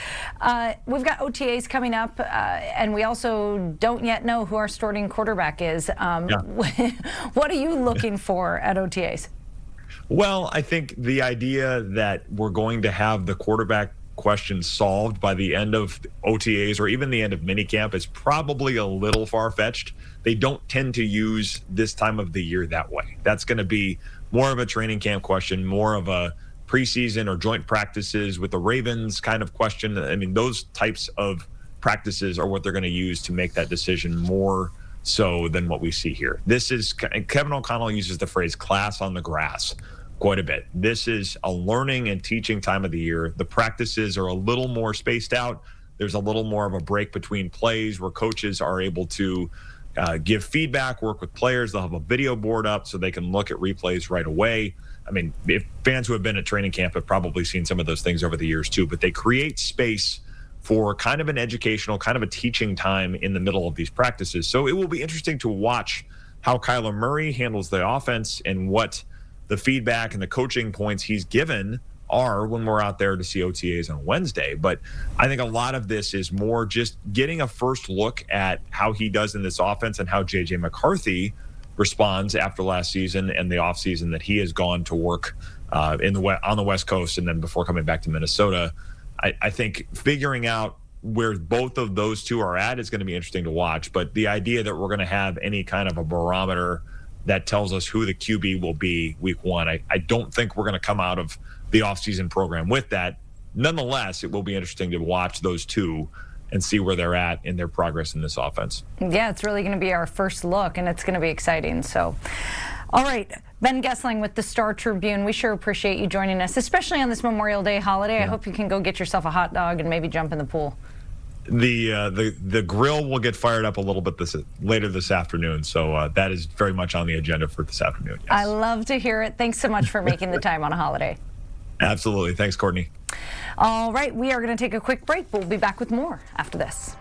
Speaker 2: We've got OTAs coming up, and we also don't yet know who our starting quarterback is. What are you looking for at OTAs?
Speaker 6: Well, I think the idea that we're going to have the quarterback question solved by the end of OTAs or even the end of minicamp is probably a little far-fetched. They don't tend to use this time of the year that way. That's going to be more of a training camp question, more of a preseason or joint practices with the Ravens kind of question. I mean, those types of practices are what they're going to use to make that decision more so than what we see here. This is, Kevin O'Connell uses the phrase class on the grass quite a bit. This is a learning and teaching time of the year. The practices are a little more spaced out. There's a little more of a break between plays where coaches are able to give feedback, work with players. They'll have a video board up so they can look at replays right away. I mean, if fans who have been at training camp have probably seen some of those things over the years too, but they create space for kind of an educational, kind of a teaching time in the middle of these practices. So it will be interesting to watch how Kyler Murray handles the offense and what the feedback and the coaching points he's given are when we're out there to see OTAs on Wednesday. But I think a lot of this is more just getting a first look at how he does in this offense and how J.J. McCarthy responds after last season and the offseason that he has gone to work on the West Coast and then before coming back to Minnesota. I think figuring out where both of those two are at is going to be interesting to watch. But the idea that we're going to have any kind of a barometer that tells us who the QB will be week one, I don't think we're going to come out of the offseason program with that. Nonetheless, it will be interesting to watch those two and see where they're at in their progress in this offense.
Speaker 2: Yeah, it's really going to be our first look, and it's going to be exciting. So, all right, Ben Gessling with the Star Tribune. We sure appreciate you joining us, especially on this Memorial Day holiday. I hope you can go get yourself a hot dog and maybe jump in the pool.
Speaker 6: The grill will get fired up a little bit later this afternoon, so that is very much on the agenda for this afternoon. Yes.
Speaker 2: I love to hear it. Thanks so much for making the time on a holiday.
Speaker 6: Absolutely. Thanks, Courtney.
Speaker 2: All right, we are going to take a quick break. We'll be back with more after this.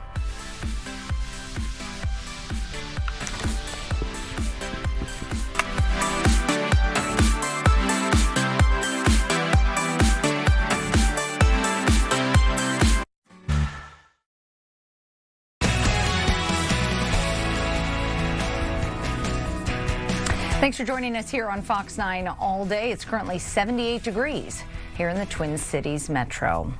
Speaker 2: Thanks for joining us here on Fox 9 all day. It's currently 78 degrees here in the Twin Cities metro.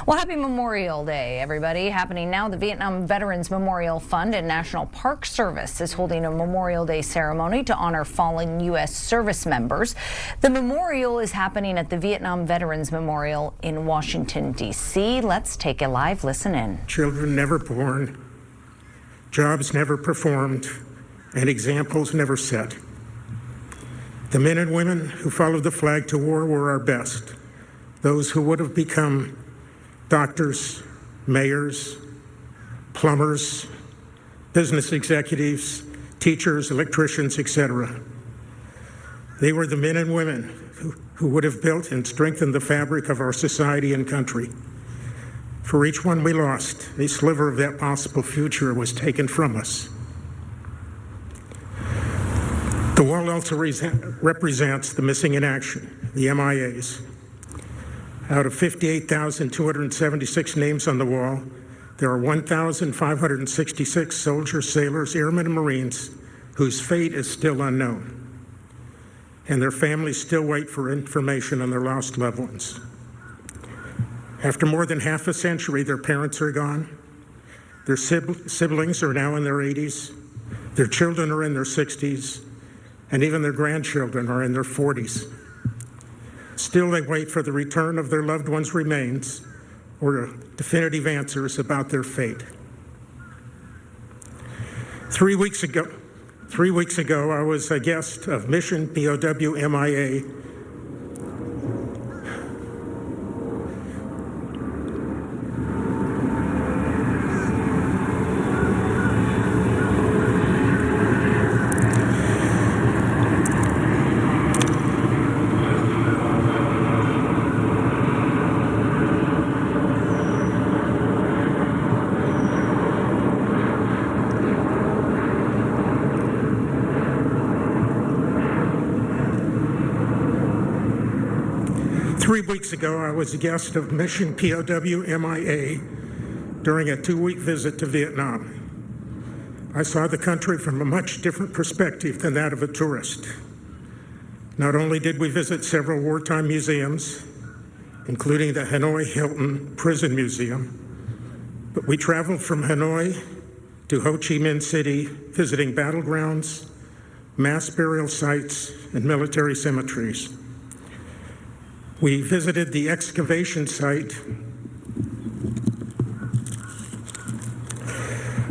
Speaker 2: Well, happy Memorial Day, everybody. Happening now, the Vietnam Veterans Memorial Fund and National Park Service is holding a Memorial Day ceremony to honor fallen U.S. service members. The memorial is happening at the Vietnam Veterans Memorial in Washington, D.C. Let's take a live listen in.
Speaker 7: Children never born, jobs never performed, and examples never set. The men and women who followed the flag to war were our best, those who would have become doctors, mayors, plumbers, business executives, teachers, electricians, etc. They were the men and women who would have built and strengthened the fabric of our society and country. For each one we lost, a sliver of that possible future was taken from us. The wall also represents the missing in action, the MIAs. Out of 58,276 names on the wall, there are 1,566 soldiers, sailors, airmen, and Marines whose fate is still unknown. And their families still wait for information on their lost loved ones. After more than half a century, their parents are gone. Their siblings are now in their 80s. Their children are in their 60s. And even their grandchildren are in their 40s. Still, they wait for the return of their loved ones' remains or definitive answers about their fate. 3 weeks ago, I was a guest of Mission POW MIA 3 weeks ago, I was a guest of Mission POW MIA during a 2-week visit to Vietnam. I saw the country from a much different perspective than that of a tourist. Not only did we visit several wartime museums, including the Hanoi Hilton Prison Museum, but we traveled from Hanoi to Ho Chi Minh City, visiting battlegrounds, mass burial sites, and military cemeteries. We visited the excavation site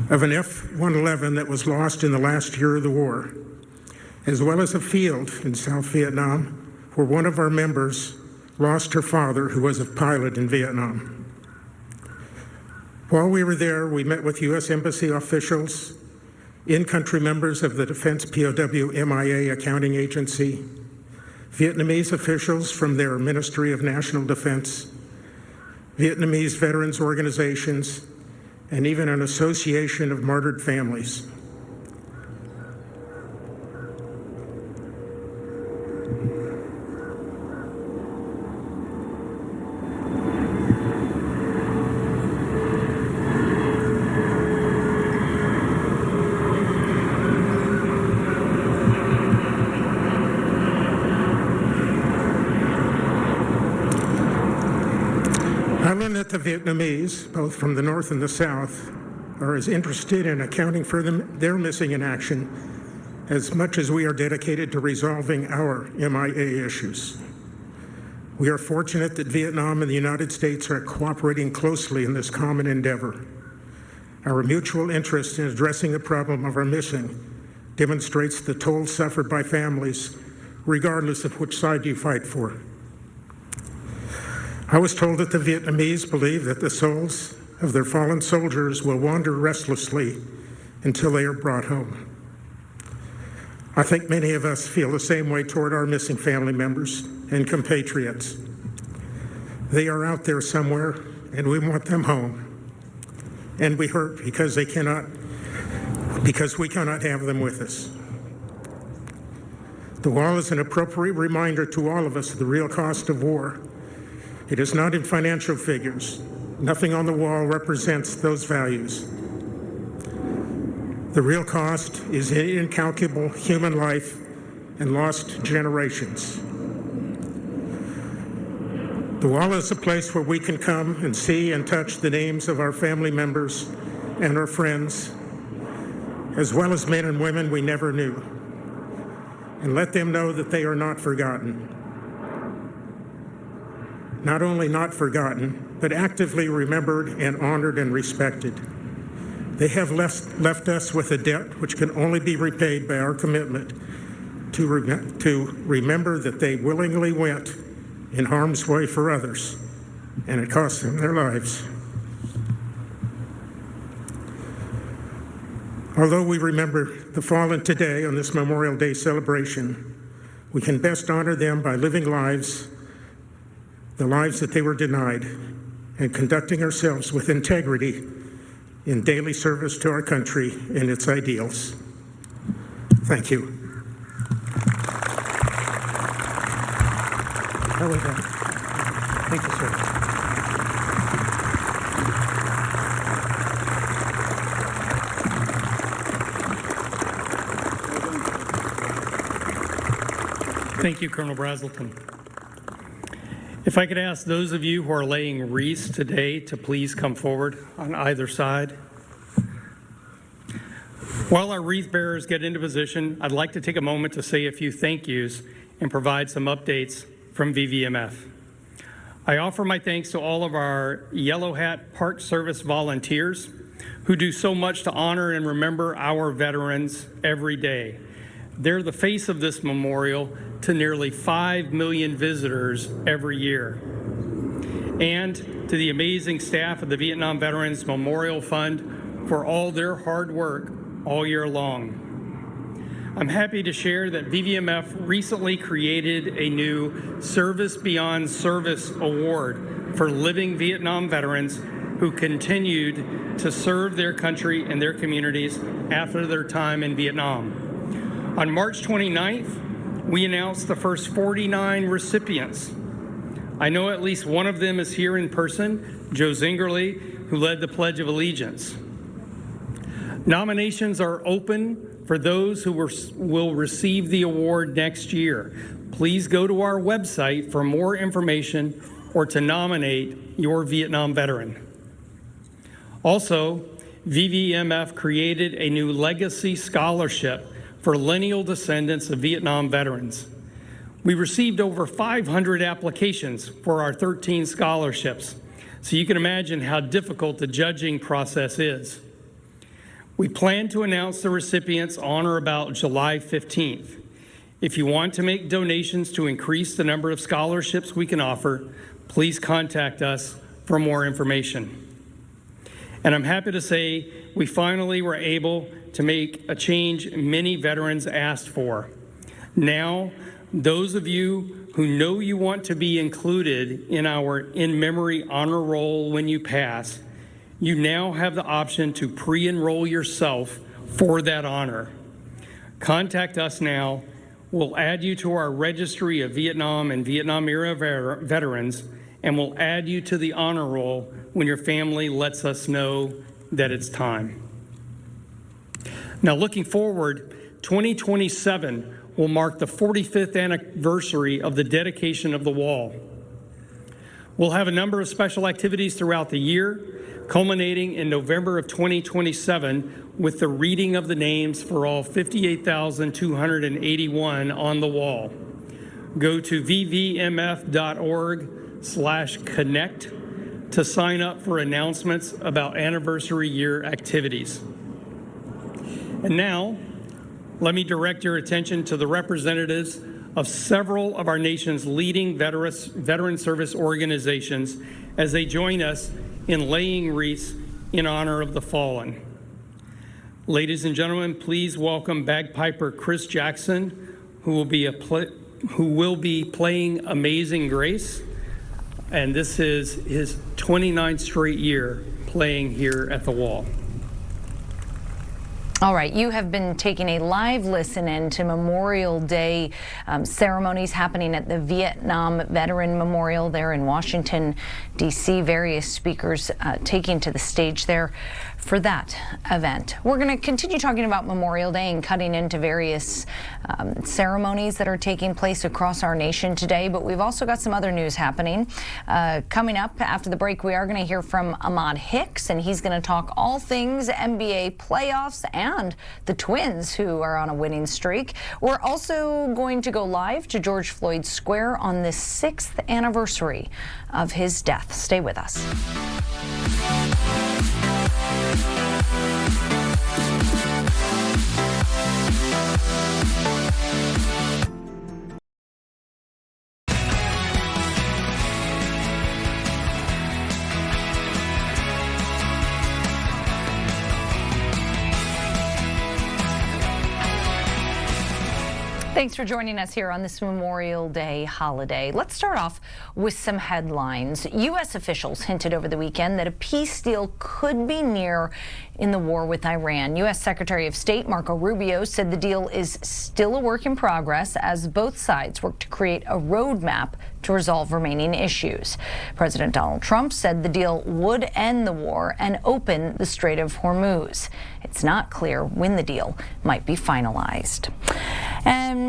Speaker 7: of an F-111 that was lost in the last year of the war, as well as a field in South Vietnam where one of our members lost her father, who was a pilot in Vietnam. While we were there, we met with U.S. Embassy officials, in-country members of the Defense POW MIA Accounting Agency, Vietnamese officials from their Ministry of National Defense, Vietnamese veterans organizations, and even an association of martyred families. I learned that the Vietnamese, both from the North and the South, are as interested in accounting for their missing in action as much as we are dedicated to resolving our MIA issues. We are fortunate that Vietnam and the United States are cooperating closely in this common endeavor. Our mutual interest in addressing the problem of our missing demonstrates the toll suffered by families, regardless of which side you fight for. I was told that the Vietnamese believe that the souls of their fallen soldiers will wander restlessly until they are brought home. I think many of us feel the same way toward our missing family members and compatriots. They are out there somewhere, and we want them home. And we hurt because we cannot have them with us. The wall is an appropriate reminder to all of us of the real cost of war. It is not in financial figures. Nothing on the wall represents those values. The real cost is incalculable human life and lost generations. The wall is a place where we can come and see and touch the names of our family members and our friends, as well as men and women we never knew, and let them know that they are not forgotten. Not only not forgotten, but actively remembered and honored and respected. They have left us with a debt which can only be repaid by our commitment to remember that they willingly went in harm's way for others, and it cost them their lives. Although we remember the fallen today on this Memorial Day celebration, we can best honor them by living lives, the lives that they were denied, and conducting ourselves with integrity in daily service to our country and its ideals. Thank you. How was that? Thank you, sir.
Speaker 8: Thank you, Colonel Brazelton. If I could ask those of you who are laying wreaths today to please come forward on either side. While our wreath bearers get into position, I'd like to take a moment to say a few thank yous and provide some updates from VVMF. I offer my thanks to all of our Yellow Hat Park Service volunteers who do so much to honor and remember our veterans every day. They're the face of this memorial to nearly 5 million visitors every year. And to the amazing staff of the Vietnam Veterans Memorial Fund for all their hard work all year long. I'm happy to share that VVMF recently created a new Service Beyond Service Award for living Vietnam veterans who continued to serve their country and their communities after their time in Vietnam. On March 29th, we announced the first 49 recipients I know at least one of them is here in person, Joe Zingerle, who led the Pledge of Allegiance. Nominations are open for those who will receive the award next year. Please go to our website for more information or to nominate your Vietnam veteran. Also, VVMF created a new legacy scholarship for lineal descendants of Vietnam veterans. We received over 500 applications for our 13 scholarships, so you can imagine how difficult the judging process is. We plan to announce the recipients on or about July 15th. If you want to make donations to increase the number of scholarships we can offer, please contact us for more information. And I'm happy to say we finally were able to make a change many veterans asked for. Now, those of you who know you want to be included in our In Memory Honor Roll when you pass, you now have the option to pre-enroll yourself for that honor. Contact us now. We'll add you to our registry of Vietnam and Vietnam-era veterans, and we'll add you to the honor roll when your family lets us know that it's time. Now, looking forward, 2027 will mark the 45th anniversary of the dedication of the wall. We'll have a number of special activities throughout the year, culminating in November of 2027 with the reading of the names for all 58,281 on the wall. Go to vvmf.org/connect to sign up for announcements about anniversary year activities. And now, let me direct your attention to the representatives of several of our nation's leading veteran service organizations as they join us in laying wreaths in honor of the fallen. Ladies and gentlemen, please welcome bagpiper Chris Jackson, who will be playing Amazing Grace, and this is his 29th straight year playing here at the wall.
Speaker 2: All right, you have been taking a live listen in to Memorial Day ceremonies happening at the Vietnam Veteran Memorial there in Washington, D.C. Various speakers taking to the stage there for that event. We're going to continue talking about Memorial Day and cutting into various ceremonies that are taking place across our nation today, but we've also got some other news happening. Coming up after the break, we are going to hear from Ahmad Hicks, and he's going to talk all things NBA playoffs and the Twins, who are on a winning streak. We're also going to go live to George Floyd Square on the 6th anniversary of his death. Stay with us. Thanks for joining us here on this Memorial Day holiday. Let's start off with some headlines. U.S. officials hinted over the weekend that a peace deal could be near in the war with Iran. U.S. Secretary of State Marco Rubio said the deal is still a work in progress as both sides work to create a roadmap to resolve remaining issues. President Donald Trump said the deal would end the war and open the Strait of Hormuz. It's not clear when the deal might be finalized.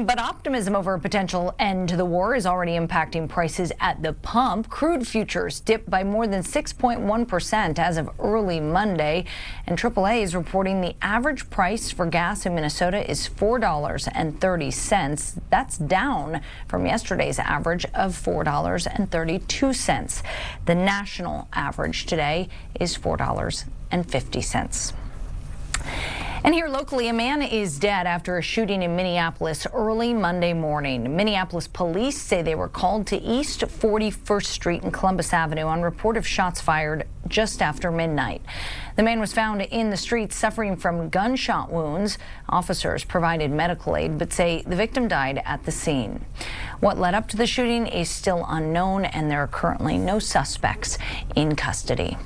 Speaker 2: But optimism over a potential end to the war is already impacting prices at the pump. Crude futures dipped by more than 6.1% as of early Monday, and AAA is reporting the average price for gas in Minnesota is $4.30. That's down from yesterday's average of $4.32. The national average today is $4.50. And here locally, a man is dead after a shooting in Minneapolis early Monday morning. Minneapolis police say they were called to East 41st Street and Columbus Avenue on report of shots fired just after midnight. The man was found in the street suffering from gunshot wounds. Officers provided medical aid but say the victim died at the scene. What led up to the shooting is still unknown, and there are currently no suspects in custody.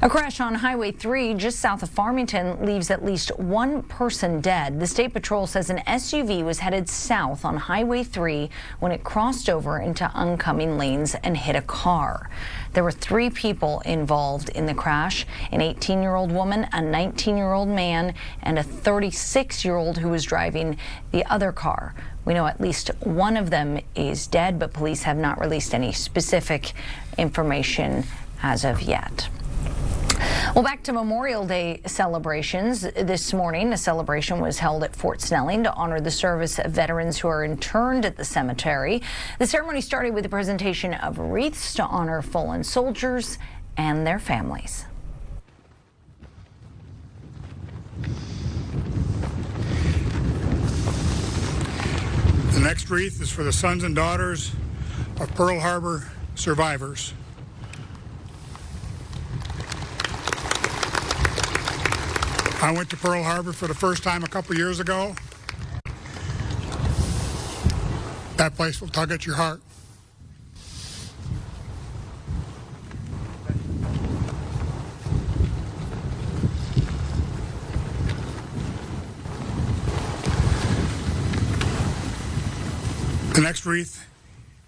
Speaker 2: A crash on Highway 3 just south of Farmington leaves at least one person dead. The State Patrol says an SUV was headed south on Highway 3 when it crossed over into oncoming lanes and hit a car. There were 3 people involved in the crash, an 18-year-old woman, a 19-year-old man, and a 36-year-old who was driving the other car. We know at least one of them is dead, but police have not released any specific information as of yet. Well, back to Memorial Day celebrations. This morning, a celebration was held at Fort Snelling to honor the service of veterans who are interned at the cemetery. The ceremony started with the presentation of wreaths to honor fallen soldiers and their families.
Speaker 9: The next wreath is for the sons and daughters of Pearl Harbor survivors. I went to Pearl Harbor for the first time a couple years ago. That place will tug at your heart. The next wreath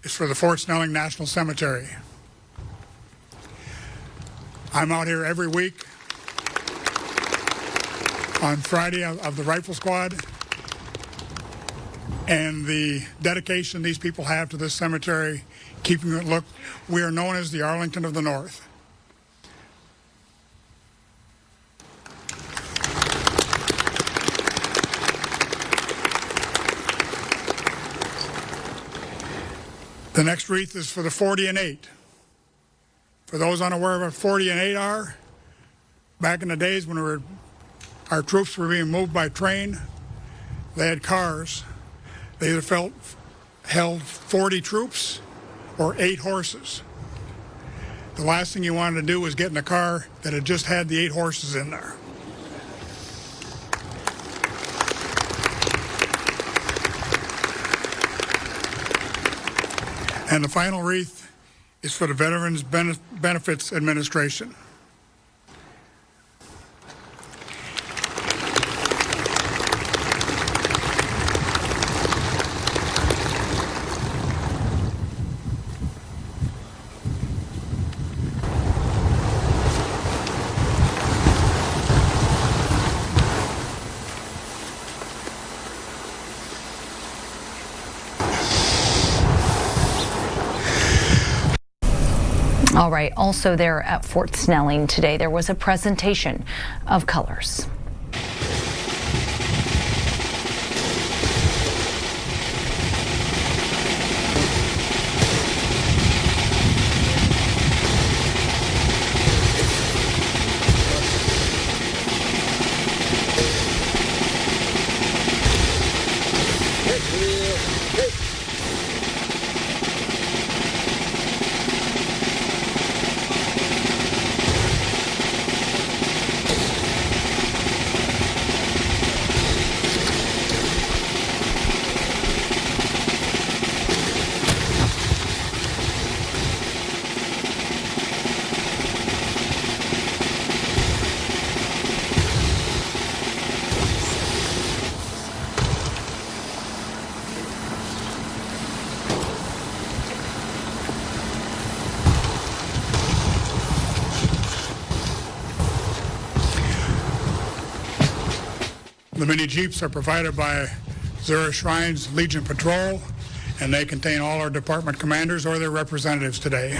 Speaker 9: is for the Fort Snelling National Cemetery. I'm out here every week on Friday of the Rifle Squad, and the dedication these people have to this cemetery, keeping it look, we are known as the Arlington of the North. The next wreath is for the 40 and 8. For those unaware of what 40 and 8 are, back in the days when our troops were being moved by train, they had cars. They either held 40 troops or 8 horses. The last thing you wanted to do was get in a car that had just had the 8 horses in there. And the final wreath is for the Veterans Benefits Administration.
Speaker 2: All right, also there at Fort Snelling today, there was a presentation of colors. The mini Jeeps are provided by Zura Shrines Legion Patrol, and they contain all our department commanders or their representatives today.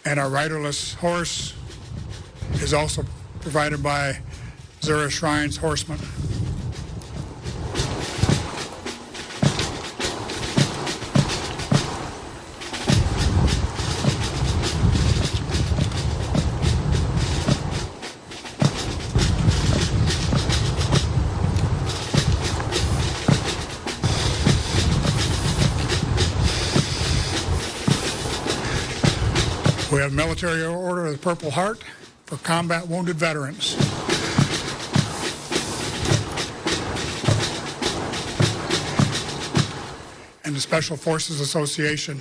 Speaker 2: And our riderless horse is also provided by Zura Shrines Horsemen. We have Military Order of the Purple Heart for combat wounded veterans.
Speaker 9: and the Special Forces Association.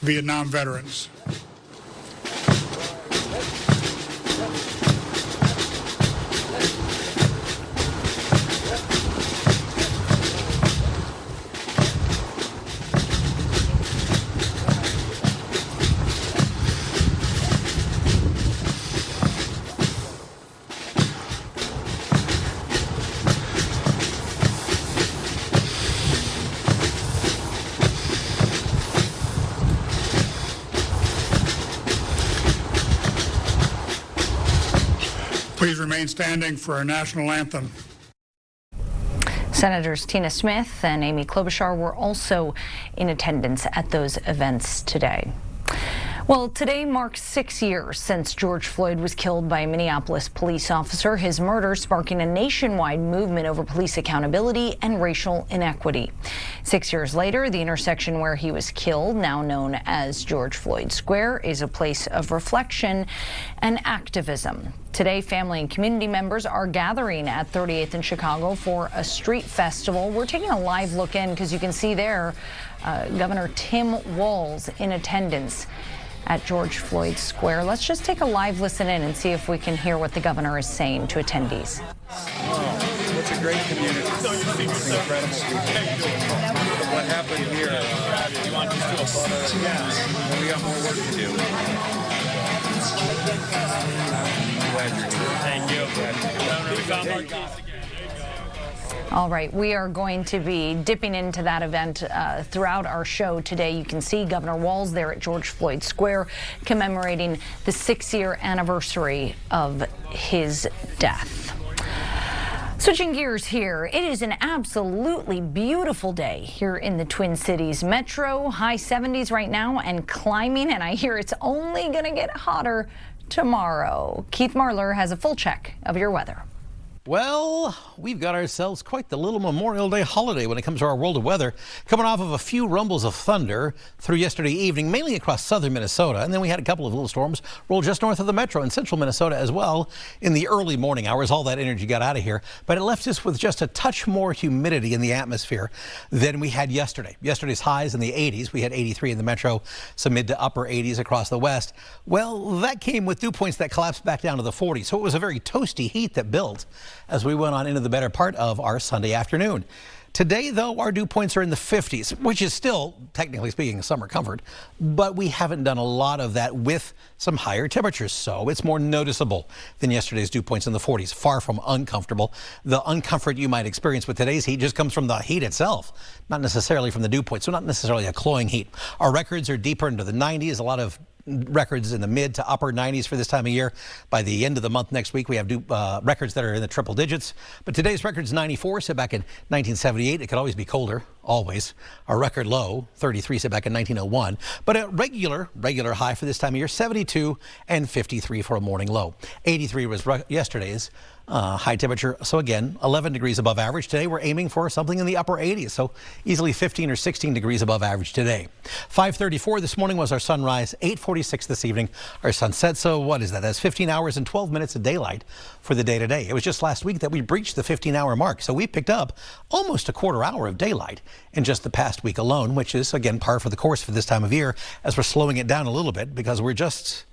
Speaker 9: Vietnam veterans. Please remain standing for our national anthem.
Speaker 2: Senators Tina Smith and Amy Klobuchar were also in attendance at those events today. Well, today marks 6 years since George Floyd was killed by a Minneapolis police officer, his murder sparking a nationwide movement over police accountability and racial inequity. 6 years later, the intersection where he was killed, now known as George Floyd Square, is a place of reflection and activism. Today, family and community members are gathering at 38th in Chicago for a street festival. We're taking a live look in because you can see there Governor Tim Walz in attendance at George Floyd Square. Let's just take a live listen in and see if we can hear what the governor is saying to attendees.
Speaker 10: Oh, it's a great community. It's incredible. What happened here, we got more work to do. Thank you. We found our case again.
Speaker 2: All right, we are going to be dipping into that event throughout our show today. You can see Governor Walz there at George Floyd Square commemorating the 6-year anniversary of his death. Switching gears here, it is an absolutely beautiful day here in the Twin Cities metro. High 70s right now and climbing, and I hear it's only going to get hotter tomorrow. Keith Marler has a full check of your weather.
Speaker 5: Well, we've got ourselves quite the little Memorial Day holiday when it comes to our world of weather, coming off of a few rumbles of thunder through yesterday evening, mainly across southern Minnesota. And then we had a couple of little storms roll just north of the metro in central Minnesota as well in the early morning hours. All that energy got out of here, but it left us with just a touch more humidity in the atmosphere than we had yesterday. Yesterday's highs in the 80s. We had 83 in the metro, some mid to upper 80s across the west. Well, that came with dew points that collapsed back down to the 40s. So it was a very toasty heat that built as we went on into the better part of our Sunday afternoon. Today, though, our dew points are in the 50s, which is still, technically speaking, summer comfort, but we haven't done a lot of that with some higher temperatures, so it's more noticeable than yesterday's dew points in the 40s. Far from uncomfortable. The uncomfort you might experience with today's heat just comes from the heat itself, not necessarily from the dew points, so not necessarily a cloying heat. Our records are deeper into the 90s, a lot of records in the mid to upper 90s for this time of year. By the end of the month next week, we have records that are in the triple digits. But today's record's 94, set back in 1978. It could always be colder, always. Our record low, 33, set back in 1901. But a regular high for this time of year, 72 and 53 for a morning low. 83 was yesterday's high temperature. So again, 11 degrees above average. Today we're aiming for something in the upper 80s. So easily 15 or 16 degrees above average today. 5:34 this morning was our sunrise. 8:46 this evening our sunset. So what is that? That's 15 hours and 12 minutes of daylight for the day today. It was just last week that we breached the 15-hour mark. So we picked up almost a quarter hour of daylight in just the past week alone, which is again par for the course for this time of year, as we're slowing it down a little bit because we're just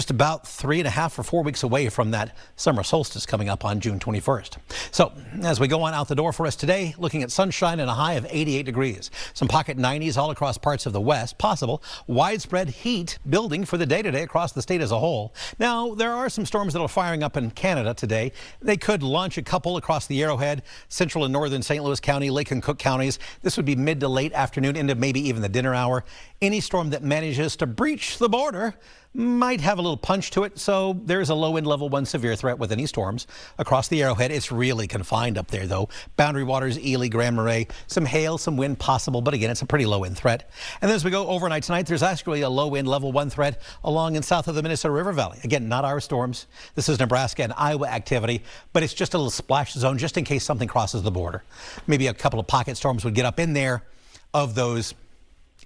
Speaker 5: about 3.5 or 4 weeks away from that summer solstice coming up on June 21st. So as we go on out the door for us today, looking at sunshine and a high of 88 degrees. Some pocket 90s all across parts of the west. Possible widespread heat building for the day today across the state as a whole. Now, there are some storms that are firing up in Canada today. They could launch a couple across the Arrowhead, central and northern St. Louis County, Lake and Cook counties. This would be mid to late afternoon into maybe even the dinner hour. Any storm that manages to breach the border might have a little punch to it, so there's a low-wind level 1 severe threat with any storms across the Arrowhead. It's really confined up there, though. Boundary Waters, Ely, Grand Marais, some hail, some wind possible, but again, it's a pretty low-wind threat. And then as we go overnight tonight, there's actually a low-wind level 1 threat along and south of the Minnesota River Valley. Again, not our storms. This is Nebraska and Iowa activity, but it's just a little splash zone just in case something crosses the border. Maybe a couple of pocket storms would get up in there. Of those,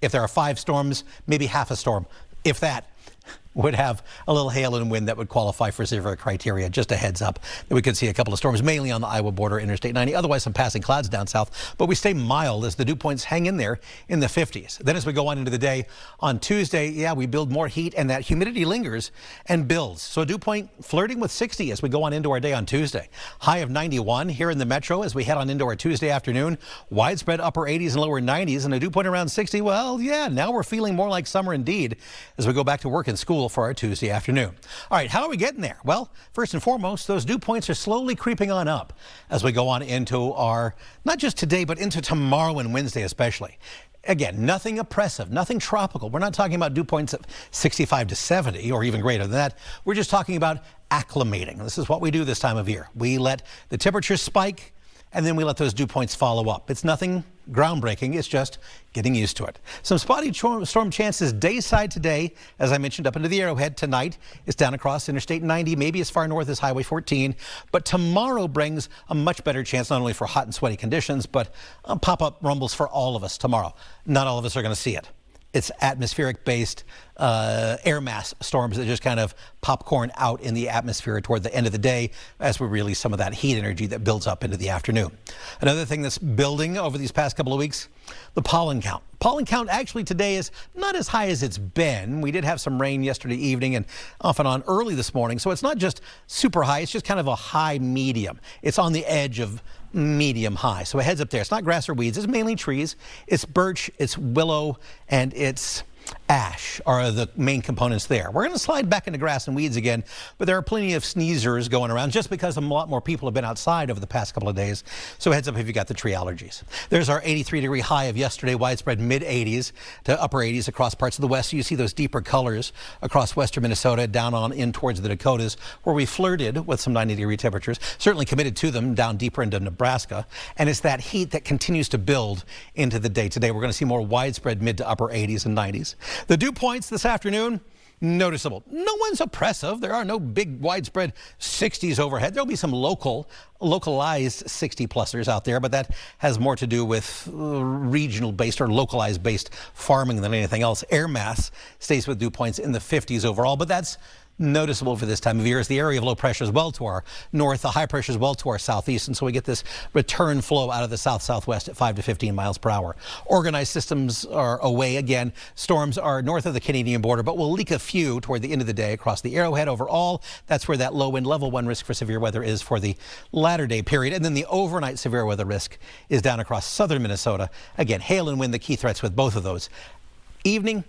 Speaker 5: if there are 5 storms, maybe half a storm, if that, would have a little hail and wind that would qualify for severe criteria. Just a heads up that we could see a couple of storms, mainly on the Iowa border, Interstate 90. Otherwise, some passing clouds down south, but we stay mild as the dew points hang in there in the 50s. Then as we go on into the day on Tuesday, yeah, we build more heat and that humidity lingers and builds. So a dew point flirting with 60 as we go on into our day on Tuesday. High of 91 here in the metro as we head on into our Tuesday afternoon. Widespread upper 80s and lower 90s and a dew point around 60. Well, yeah, now we're feeling more like summer indeed as we go back to work and school for our Tuesday afternoon. All right, how are we getting there? Well, first and foremost, those dew points are slowly creeping on up as we go on into our, not just today, but into tomorrow and Wednesday especially. Again, nothing oppressive, nothing tropical. We're not talking about dew points of 65 to 70 or even greater than that. We're just talking about acclimating. This is what we do this time of year. We let the temperature spike and then we let those dew points follow up. It's nothing groundbreaking. It's just getting used to it. Some spotty storm chances dayside today, as I mentioned, up into the Arrowhead. Tonight, it's down across Interstate 90, maybe as far north as Highway 14. But tomorrow brings a much better chance, not only for hot and sweaty conditions, but pop-up rumbles for all of us tomorrow. Not all of us are going to see it. It's atmospheric-based air mass storms that just kind of popcorn out in the atmosphere toward the end of the day as we release some of that heat energy that builds up into the afternoon. Another thing that's building over these past couple of weeks, the pollen count. Pollen count actually today is not as high as it's been. We did have some rain yesterday evening and off and on early this morning, so it's not just super high, it's just kind of a high medium. It's on the edge of medium high. So a heads up there. It's not grass or weeds. It's mainly trees. It's birch, it's willow, and it's ash are the main components there. We're going to slide back into grass and weeds again, but there are plenty of sneezers going around just because a lot more people have been outside over the past couple of days. So heads up if you got the tree allergies. There's our 83-degree high of yesterday, widespread mid-80s to upper 80s across parts of the west. So you see those deeper colors across western Minnesota, down on in towards the Dakotas, where we flirted with some 90-degree temperatures, certainly committed to them down deeper into Nebraska. And it's that heat that continues to build into the day today. We're going to see more widespread mid to upper 80s and 90s. The dew points this afternoon, noticeable. No one's oppressive. There are no big widespread 60s overhead. There'll be some localized 60-plusers out there, but that has more to do with regional-based or localized-based farming than anything else. Air mass stays with dew points in the 50s overall, but that's noticeable for this time of year as the area of low pressure is well to our north, the high pressure is well to our southeast, and so we get this return flow out of the south-southwest at 5 to 15 miles per hour. Organized systems are away again. Storms are north of the Canadian border, but we'll leak a few toward the end of the day across the Arrowhead overall. That's where that low wind level 1 risk for severe weather is for the latter day period. And then the overnight severe weather risk is down across southern Minnesota. Again, hail and wind, the key threats with both of those. Evening,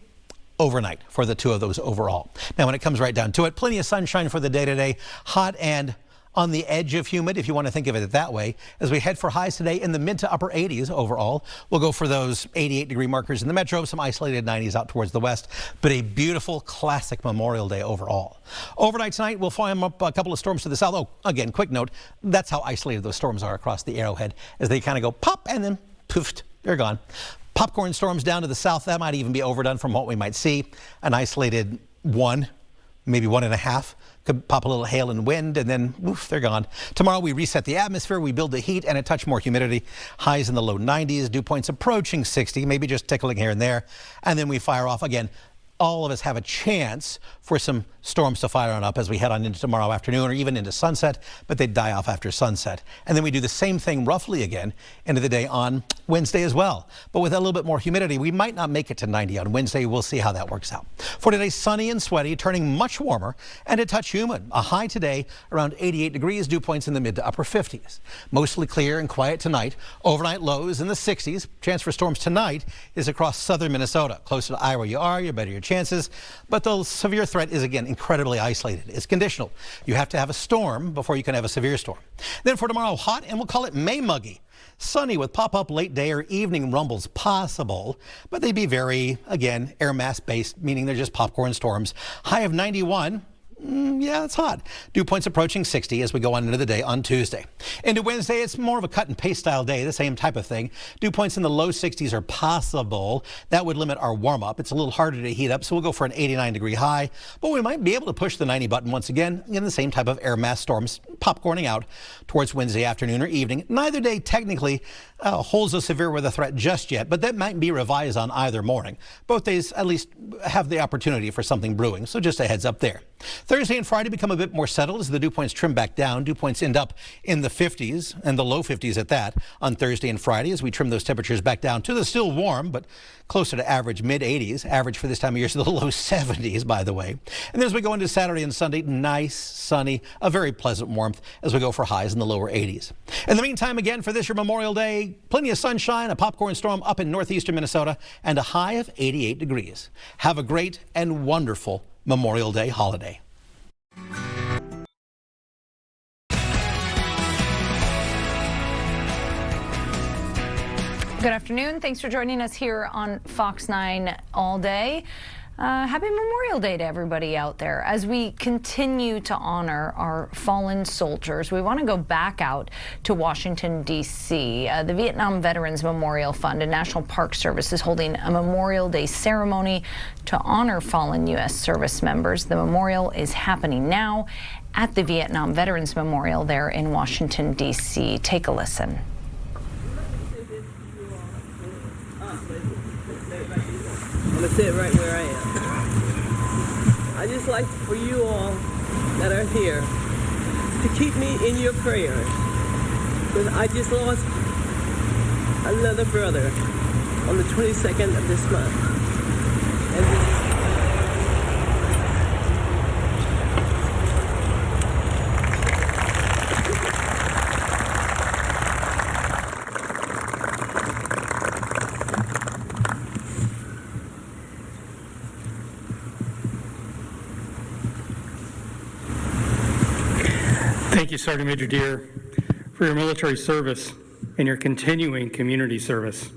Speaker 5: overnight for the two of those overall. Now, when it comes right down to it, plenty of sunshine for the day today. Hot and on the edge of humid, if you want to think of it that way, as we head for highs today in the mid to upper 80s overall. We'll go for those 88-degree markers in the metro, some isolated 90s out towards the west, but a beautiful classic Memorial Day overall. Overnight tonight, we'll find up a couple of storms to the south. Oh, again, quick note, that's how isolated those storms are across the Arrowhead as they kind of go pop and then poofed, they're gone. Popcorn storms down to the south, that might even be overdone from what we might see. An isolated 1, maybe 1.5. Could pop a little hail and wind, and then woof, they're gone. Tomorrow we reset the atmosphere, we build the heat and a touch more humidity. Highs in the low 90s, dew points approaching 60, maybe just tickling here and there. And then we fire off again. All of us have a chance for some storms to fire on up as we head on into tomorrow afternoon or even into sunset, but they die off after sunset. And then we do the same thing roughly again into the day on Wednesday as well. But with a little bit more humidity, we might not make it to 90 on Wednesday. We'll see how that works out. For today, sunny and sweaty, turning much warmer and a touch humid. A high today around 88 degrees, dew points in the mid to upper 50s. Mostly clear and quiet tonight. Overnight lows in the 60s. Chance for storms tonight is across southern Minnesota. Closer to Iowa you are, you better your chances. But the severe threat is again incredibly isolated. It's conditional. You have to have a storm before you can have a severe storm. Then for tomorrow, hot and we'll call it May muggy. Sunny with pop-up late day or evening rumbles possible, but they'd be very, again, air mass based, meaning they're just popcorn storms. High of 91. Yeah, it's hot. Dew points approaching 60 as we go on into the day on Tuesday. Into Wednesday, it's more of a cut and paste style day, the same type of thing. Dew points in the low 60s are possible. That would limit our warm up. It's a little harder to heat up, so we'll go for an 89-degree high. But we might be able to push the 90 button once again in the same type of air mass storms popcorning out towards Wednesday afternoon or evening. Neither day technically holds a severe weather threat just yet, but that might be revised on either morning. Both days at least have the opportunity for something brewing, so just a heads up there. Thursday and Friday become a bit more settled as the dew points trim back down. Dew points end up in the 50s and the low 50s at that on Thursday and Friday as we trim those temperatures back down to the still warm but closer to average mid 80s. Average for this time of year is the low 70s, by the way. And then as we go into Saturday and Sunday, nice, sunny, a very pleasant warmth as we go for highs in the lower 80s. In the meantime, again, for this your Memorial Day, plenty of sunshine, a popcorn storm up in northeastern Minnesota, and a high of 88 degrees. Have a great and wonderful Memorial Day holiday.
Speaker 2: Good afternoon. Thanks for joining us here on Fox 9 all day. Happy Memorial Day to everybody out there. As we continue to honor our fallen soldiers, we want to go back out to Washington, D.C. The Vietnam Veterans Memorial Fund and National Park Service is holding a Memorial Day ceremony to honor fallen U.S. service members. The memorial is happening now at the Vietnam Veterans Memorial there in Washington, D.C. Take a listen.
Speaker 11: I'm gonna sit right where I am. I just like for you all that are here to keep me in your prayers, because I just lost another brother on the 22nd of this month. And
Speaker 8: Thank you, Sergeant Major Deere, for your military service and your continuing community service.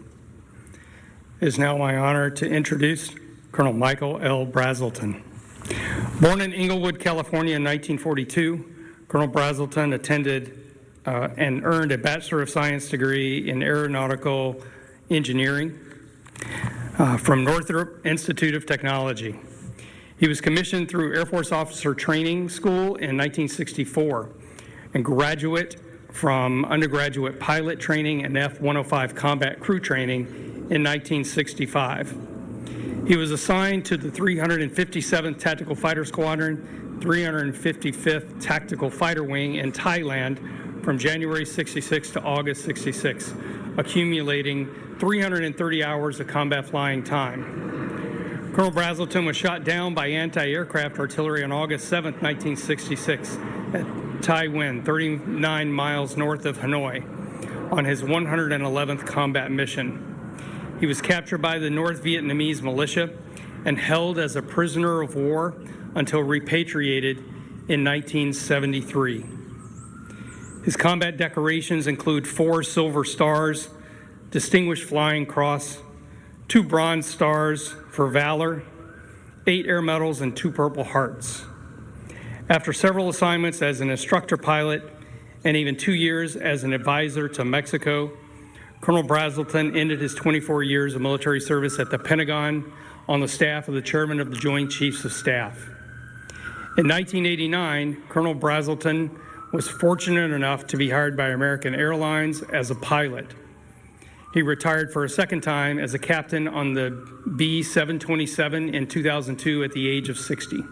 Speaker 8: It is now my honor to introduce Colonel Michael L. Brazelton. Born in Inglewood, California in 1942, Colonel Brazelton attended and earned a Bachelor of Science degree in Aeronautical Engineering from Northrop Institute of Technology. He was commissioned through Air Force Officer Training School in 1964 and graduate from undergraduate pilot training and F-105 combat crew training in 1965. He was assigned to the 357th Tactical Fighter Squadron, 355th Tactical Fighter Wing in Thailand from January 66 to August 66, accumulating 330 hours of combat flying time. Colonel Brazelton was shot down by anti-aircraft artillery on August 7, 1966 at Tai Nguyen, 39 miles north of Hanoi, on his 111th combat mission. He was captured by the North Vietnamese militia and held as a prisoner of war until repatriated in 1973. His combat decorations include 4 Silver Stars, Distinguished Flying Cross, 2 Bronze Stars for Valor, 8 Air Medals, and 2 Purple Hearts. After several assignments as an instructor pilot and even 2 years as an advisor to Mexico, Colonel Brazelton ended his 24 years of military service at the Pentagon on the staff of the Chairman of the Joint Chiefs of Staff. In 1989, Colonel Brazelton was fortunate enough to be hired by American Airlines as a pilot. He retired for a second time as a captain on the B-727 in 2002 at the age of 60.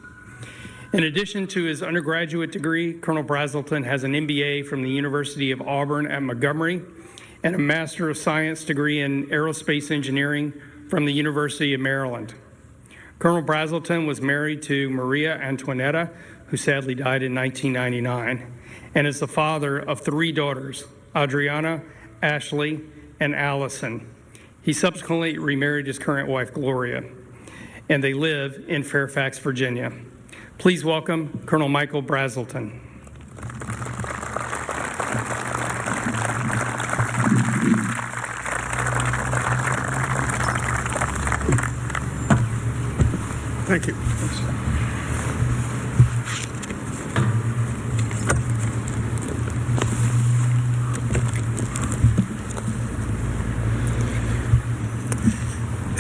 Speaker 8: In addition to his undergraduate degree, Colonel Brazelton has an MBA from the University of Auburn at Montgomery and a Master of Science degree in Aerospace Engineering from the University of Maryland. Colonel Brazelton was married to Maria Antoinetta, who sadly died in 1999, and is the father of 3 daughters, Adriana, Ashley, and Allison. He subsequently remarried his current wife, Gloria, and they live in Fairfax, Virginia. Please welcome Colonel Michael Brazelton.
Speaker 9: Thank you.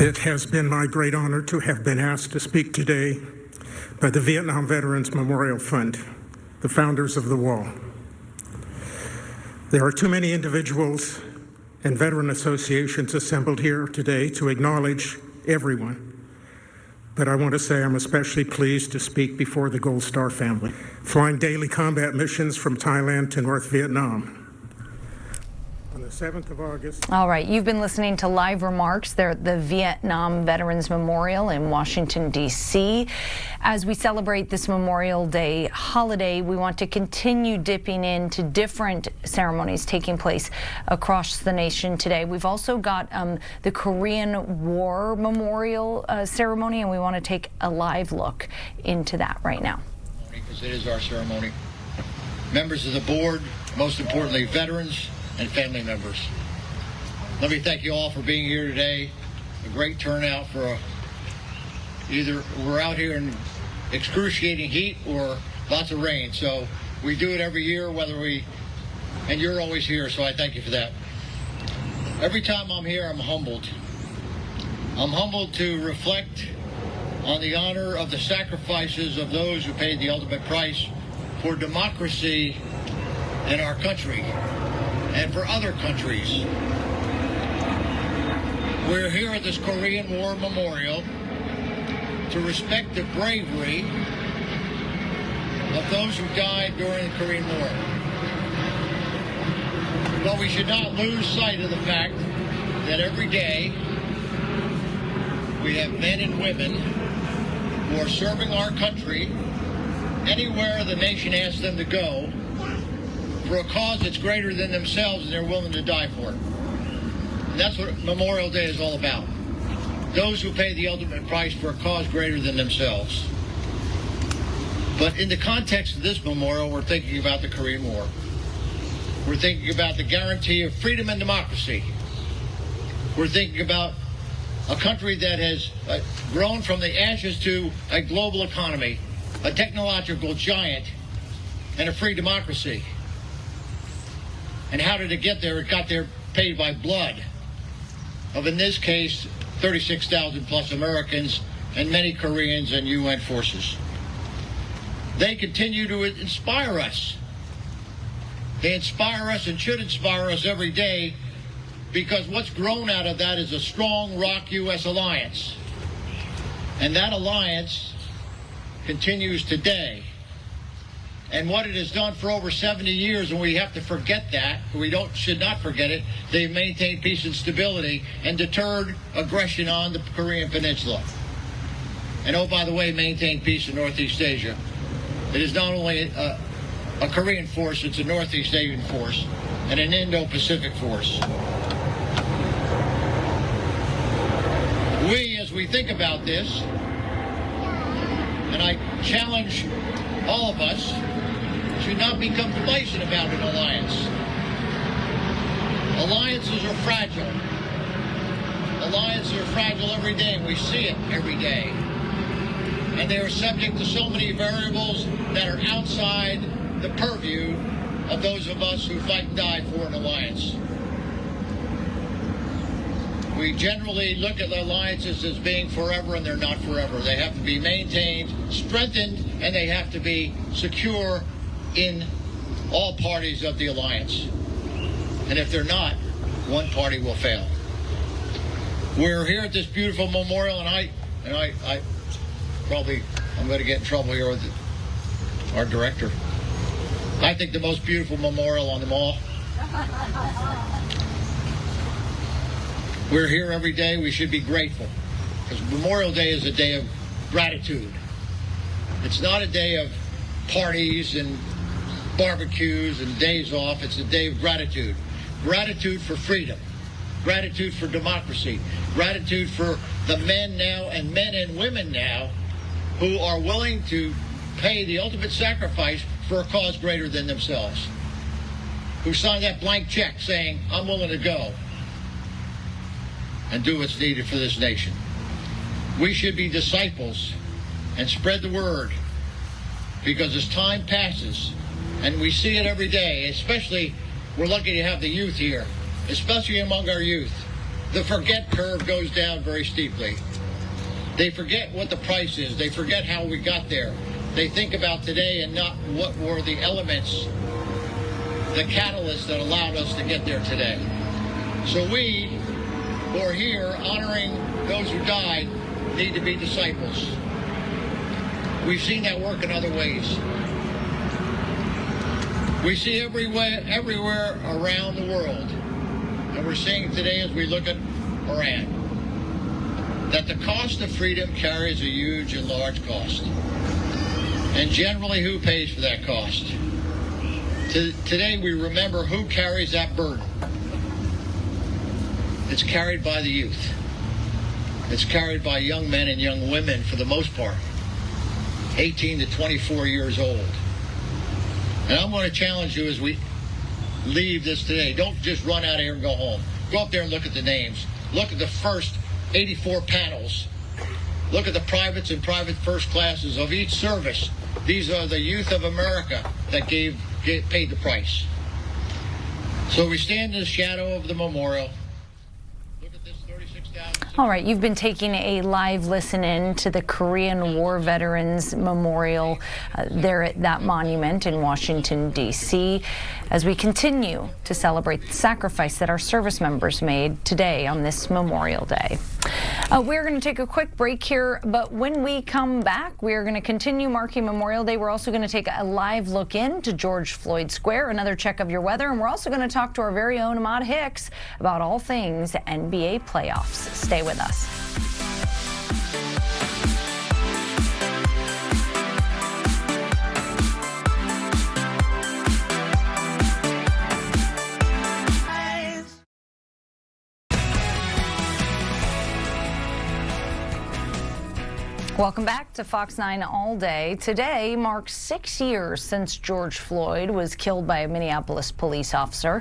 Speaker 7: It has been my great honor to have been asked to speak today by the Vietnam Veterans Memorial Fund, the founders of the wall. There are too many individuals and veteran associations assembled here today to acknowledge everyone. But I want to say I'm especially pleased to speak before the Gold Star family, flying daily combat missions from Thailand to North Vietnam. On the 7th of August.
Speaker 2: All right, you've been listening to live remarks there at the Vietnam Veterans Memorial in Washington, D.C. As we celebrate this Memorial Day holiday, we want to continue dipping into different ceremonies taking place across the nation today. We've also got the Korean War Memorial ceremony, and we want to take a live look into that right now.
Speaker 12: Because it is our ceremony. Members of the board, most importantly, veterans and family members. Let me thank you all for being here today. A great turnout for either we're out here in excruciating heat or lots of rain. So we do it every year, and you're always here, so I thank you for that. Every time I'm here, I'm humbled. I'm humbled to reflect on the honor of the sacrifices of those who paid the ultimate price for democracy in our country and for other countries. We're here at this Korean War Memorial to respect the bravery of those who died during the Korean War. But we should not lose sight of the fact that every day we have men and women who are serving our country anywhere the nation asks them to go for a cause that's greater than themselves, and they're willing to die for it. And that's what Memorial Day is all about. Those who pay the ultimate price for a cause greater than themselves. But in the context of this memorial, we're thinking about the Korean War. We're thinking about the guarantee of freedom and democracy. We're thinking about a country that has grown from the ashes to a global economy, a technological giant, and a free democracy. And how did it get there? It got there paid by blood of, in this case, 36,000 plus Americans and many Koreans and UN forces. They continue to inspire us. They inspire us and should inspire us every day, because what's grown out of that is a strong ROC-U.S. alliance. And that alliance continues today. And what it has done for over 70 years, and we have to forget that, should not forget it, they've maintained peace and stability and deterred aggression on the Korean Peninsula. And oh, by the way, maintained peace in Northeast Asia. It is not only a Korean force, it's a Northeast Asian force and an Indo-Pacific force. We, as we think about this, and I challenge all of us, should not become complacent about an alliance. Alliances are fragile. Alliances are fragile every day, and we see it every day. And they are subject to so many variables that are outside the purview of those of us who fight and die for an alliance. We generally look at alliances as being forever, and they're not forever. They have to be maintained, strengthened, and they have to be secure in all parties of the alliance. And if they're not, one party will fail. We're here at this beautiful memorial, and I'm going to get in trouble here with our director. I think the most beautiful memorial on them all. We're here every day. We should be grateful, because Memorial Day is a day of gratitude. It's not a day of parties and barbecues and days off. It's a day of gratitude. Gratitude for freedom. Gratitude for democracy. Gratitude for the men now and men and women now who are willing to pay the ultimate sacrifice for a cause greater than themselves. Who signed that blank check saying, I'm willing to go and do what's needed for this nation. We should be disciples and spread the word, because as time passes, and we see it every day, especially we're lucky to have the youth here, especially among our youth. the forget curve goes down very steeply. They forget what the price is. They forget how we got there. They think about today and not what were the elements, the catalysts that allowed us to get there today. So we, who are here honoring those who died, need to be disciples. We've seen that work in other ways. We see everywhere around the world, and we're seeing today as we look at Iran, that the cost of freedom carries a huge and large cost. And generally, who pays for that cost? Today, we remember who carries that burden. It's carried by the youth. It's carried by young men and young women, for the most part, 18 to 24 years old. And I'm going to challenge you as we leave this today. Don't just run out of here and go home. Go up there and look at the names. Look at the first 84 panels. Look at the privates and private first classes of each service. These are the youth of America that paid the price. So we stand in the shadow of the memorial. Look at this 36,000.
Speaker 2: All right, you've been taking a live listen in to the Korean War Veterans Memorial there at that monument in Washington, D.C., as we continue to celebrate the sacrifice that our service members made today on this Memorial Day. We're going to take a quick break here, but when we come back, we're going to continue marking Memorial Day. We're also going to take a live look into George Floyd Square, another check of your weather, and we're also going to talk to our very own Ahmad Hicks about all things NBA playoffs. Stay with us. Welcome back to Fox 9 All Day. Today marks 6 years since George Floyd was killed by a Minneapolis police officer.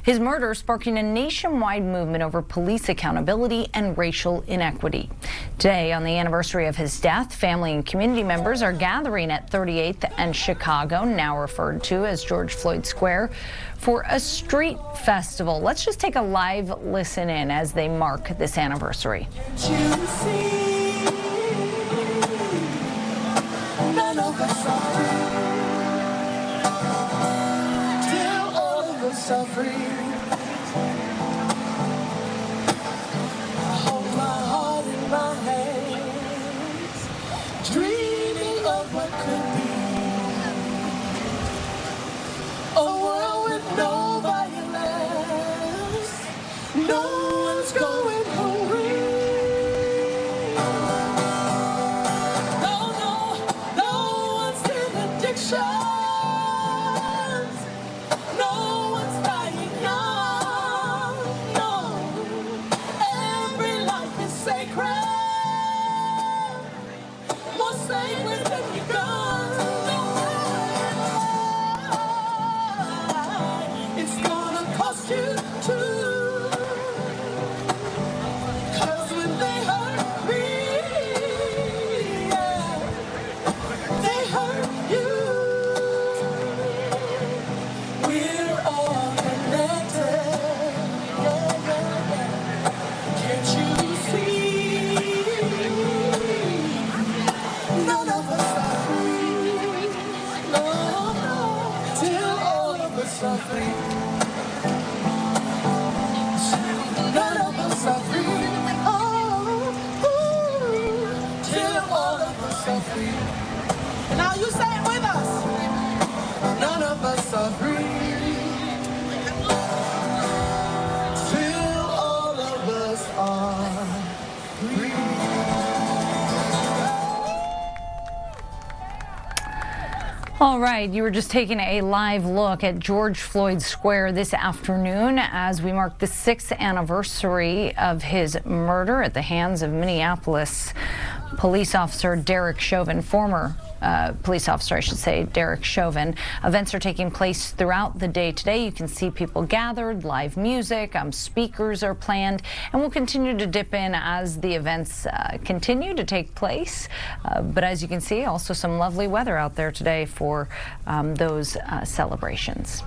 Speaker 2: His murder sparking a nationwide movement over police accountability and racial inequity. Today, on the anniversary of his death, family and community members are gathering at 38th and Chicago, now referred to as George Floyd Square, for a street festival. Let's just take a live listen in as they mark this anniversary.
Speaker 13: None of us are till all of us are free. I hold my heart in my hands, dreaming of what could be. A world with no violence, no one's going hungry. No one's dying young, no. Every life is sacred, more sacred than your guns. It's gonna cost you too, 'cause when they hurt me, yeah, they hurt you. None of us are free. Oh, ooh, till all of us are free. Now you say it with us. None of us are free. Till all of us are free.
Speaker 2: All right, you were just taking a live look at George Floyd Square this afternoon as we mark the 6th anniversary of his murder at the hands of Minneapolis police officer Derek Chauvin, former police officer, I should say, Derek Chauvin. Events are taking place throughout the day today. You can see people gathered, live music, speakers are planned, and we'll continue to dip in as the events continue to take place. But as you can see, also some lovely weather out there today for those celebrations.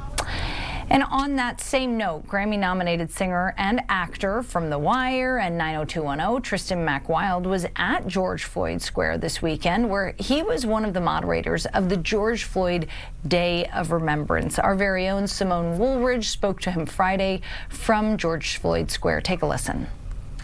Speaker 2: And on that same note, Grammy-nominated singer and actor from The Wire and 90210, Tristan McWilde, was at George Floyd Square this weekend, where he was one of the moderators of the George Floyd Day of Remembrance. Our very own Simone Woolridge spoke to him Friday from George Floyd Square. Take a listen.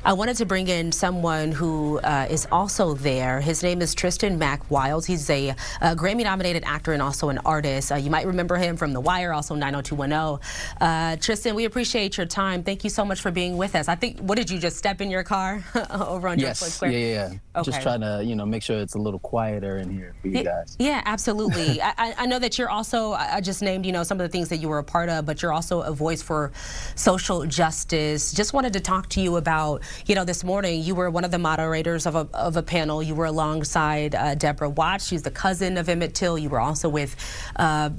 Speaker 14: I wanted to bring in someone who is also there. His name is Tristan McWilde. He's a Grammy-nominated actor and also an artist. You might remember him from The Wire, also 90210. Tristan, we appreciate your time. Thank you so much for being with us. I think, what did you just step in your car over on George Floyd Square?
Speaker 15: Yeah.
Speaker 14: Okay.
Speaker 15: Just trying to, make sure it's a little quieter in here for you guys.
Speaker 14: Yeah, absolutely. I know that you're also, I just named, some of the things that you were a part of, but you're also a voice for social justice. Just wanted to talk to you about, this morning you were one of the moderators of a panel. You were alongside Deborah Watts. She's the cousin of Emmett Till. You were also with